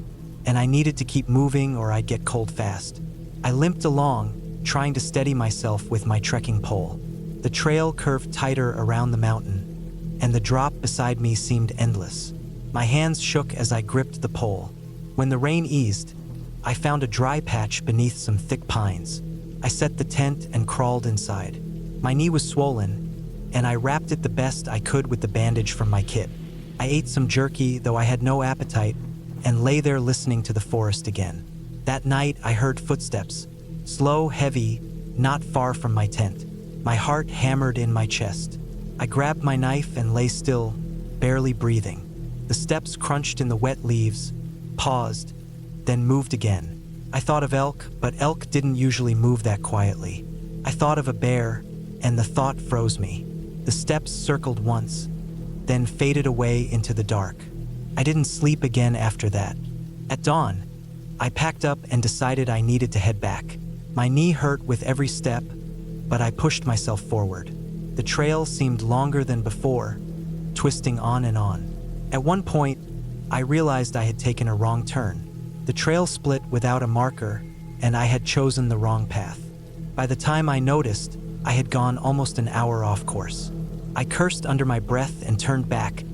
and I needed to keep moving or I'd get cold fast. I limped along, trying to steady myself with my trekking pole. The trail curved tighter around the mountain, and the drop beside me seemed endless. My hands shook as I gripped the pole. When the rain eased, I found a dry patch beneath some thick pines. I set the tent and crawled inside. My knee was swollen, and I wrapped it the best I could with the bandage from my kit. I ate some jerky, though I had no appetite, and lay there listening to the forest again. That night, I heard footsteps, slow, heavy, not far from my tent. My heart hammered in my chest. I grabbed my knife and lay still, barely breathing. The steps crunched in the wet leaves, paused, then moved again. I thought of elk, but elk didn't usually move that quietly. I thought of a bear, and the thought froze me. The steps circled once, then faded away into the dark. I didn't sleep again after that. At dawn, I packed up and decided I needed to head back. My knee hurt with every step, but I pushed myself forward. The trail seemed longer than before, twisting on and on. At one point, I realized I had taken a wrong turn. The trail split without a marker, and I had chosen the wrong path. By the time I noticed, I had gone almost an hour off course. I cursed under my breath and turned back,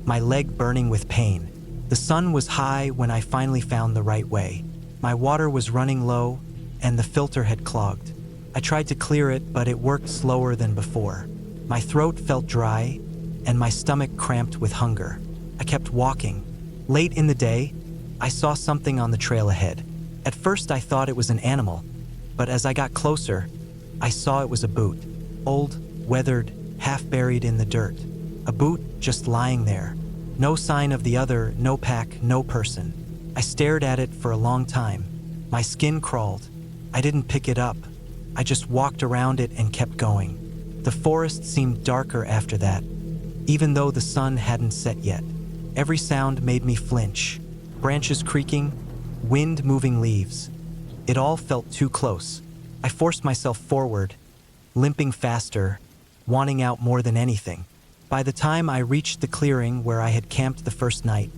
my leg burning with pain. The sun was high when I finally found the right way. My water was running low, and the filter had clogged. I tried to clear it, but it worked slower than before. My throat felt dry, and my stomach cramped with hunger. I kept walking. Late in the day, I saw something on the trail ahead. At first I thought it was an animal, but as I got closer, I saw it was a boot. Old, weathered, half buried in the dirt. A boot just lying there. No sign of the other, no pack, no person. I stared at it for a long time. My skin crawled. I didn't pick it up. I just walked around it and kept going. The forest seemed darker after that, even though the sun hadn't set yet. Every sound made me flinch. Branches creaking, wind moving leaves. It all felt too close. I forced myself forward, limping faster, wanting out more than anything. By the time I reached the clearing where I had camped the first night,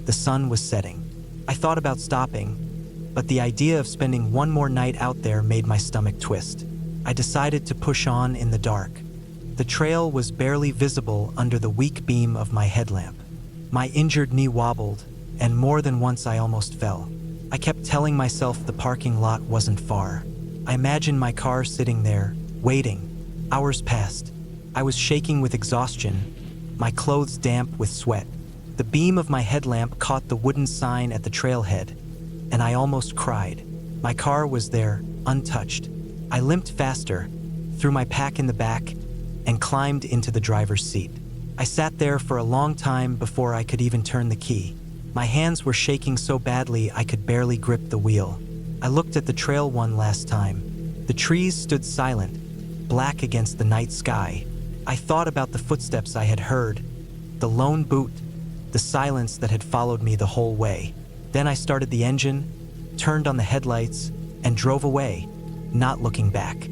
the sun was setting. I thought about stopping, but the idea of spending one more night out there made my stomach twist. I decided to push on in the dark. The trail was barely visible under the weak beam of my headlamp. My injured knee wobbled, and more than once I almost fell. I kept telling myself the parking lot wasn't far. I imagined my car sitting there, waiting. Hours passed. I was shaking with exhaustion, my clothes damp with sweat. The beam of my headlamp caught the wooden sign at the trailhead, and I almost cried. My car was there, untouched. I limped faster, threw my pack in the back, and climbed into the driver's seat. I sat there for a long time before I could even turn the key. My hands were shaking so badly I could barely grip the wheel. I looked at the trail one last time. The trees stood silent, black against the night sky. I thought about the footsteps I had heard, the lone boot, the silence that had followed me the whole way. Then I started the engine, turned on the headlights, and drove away, not looking back.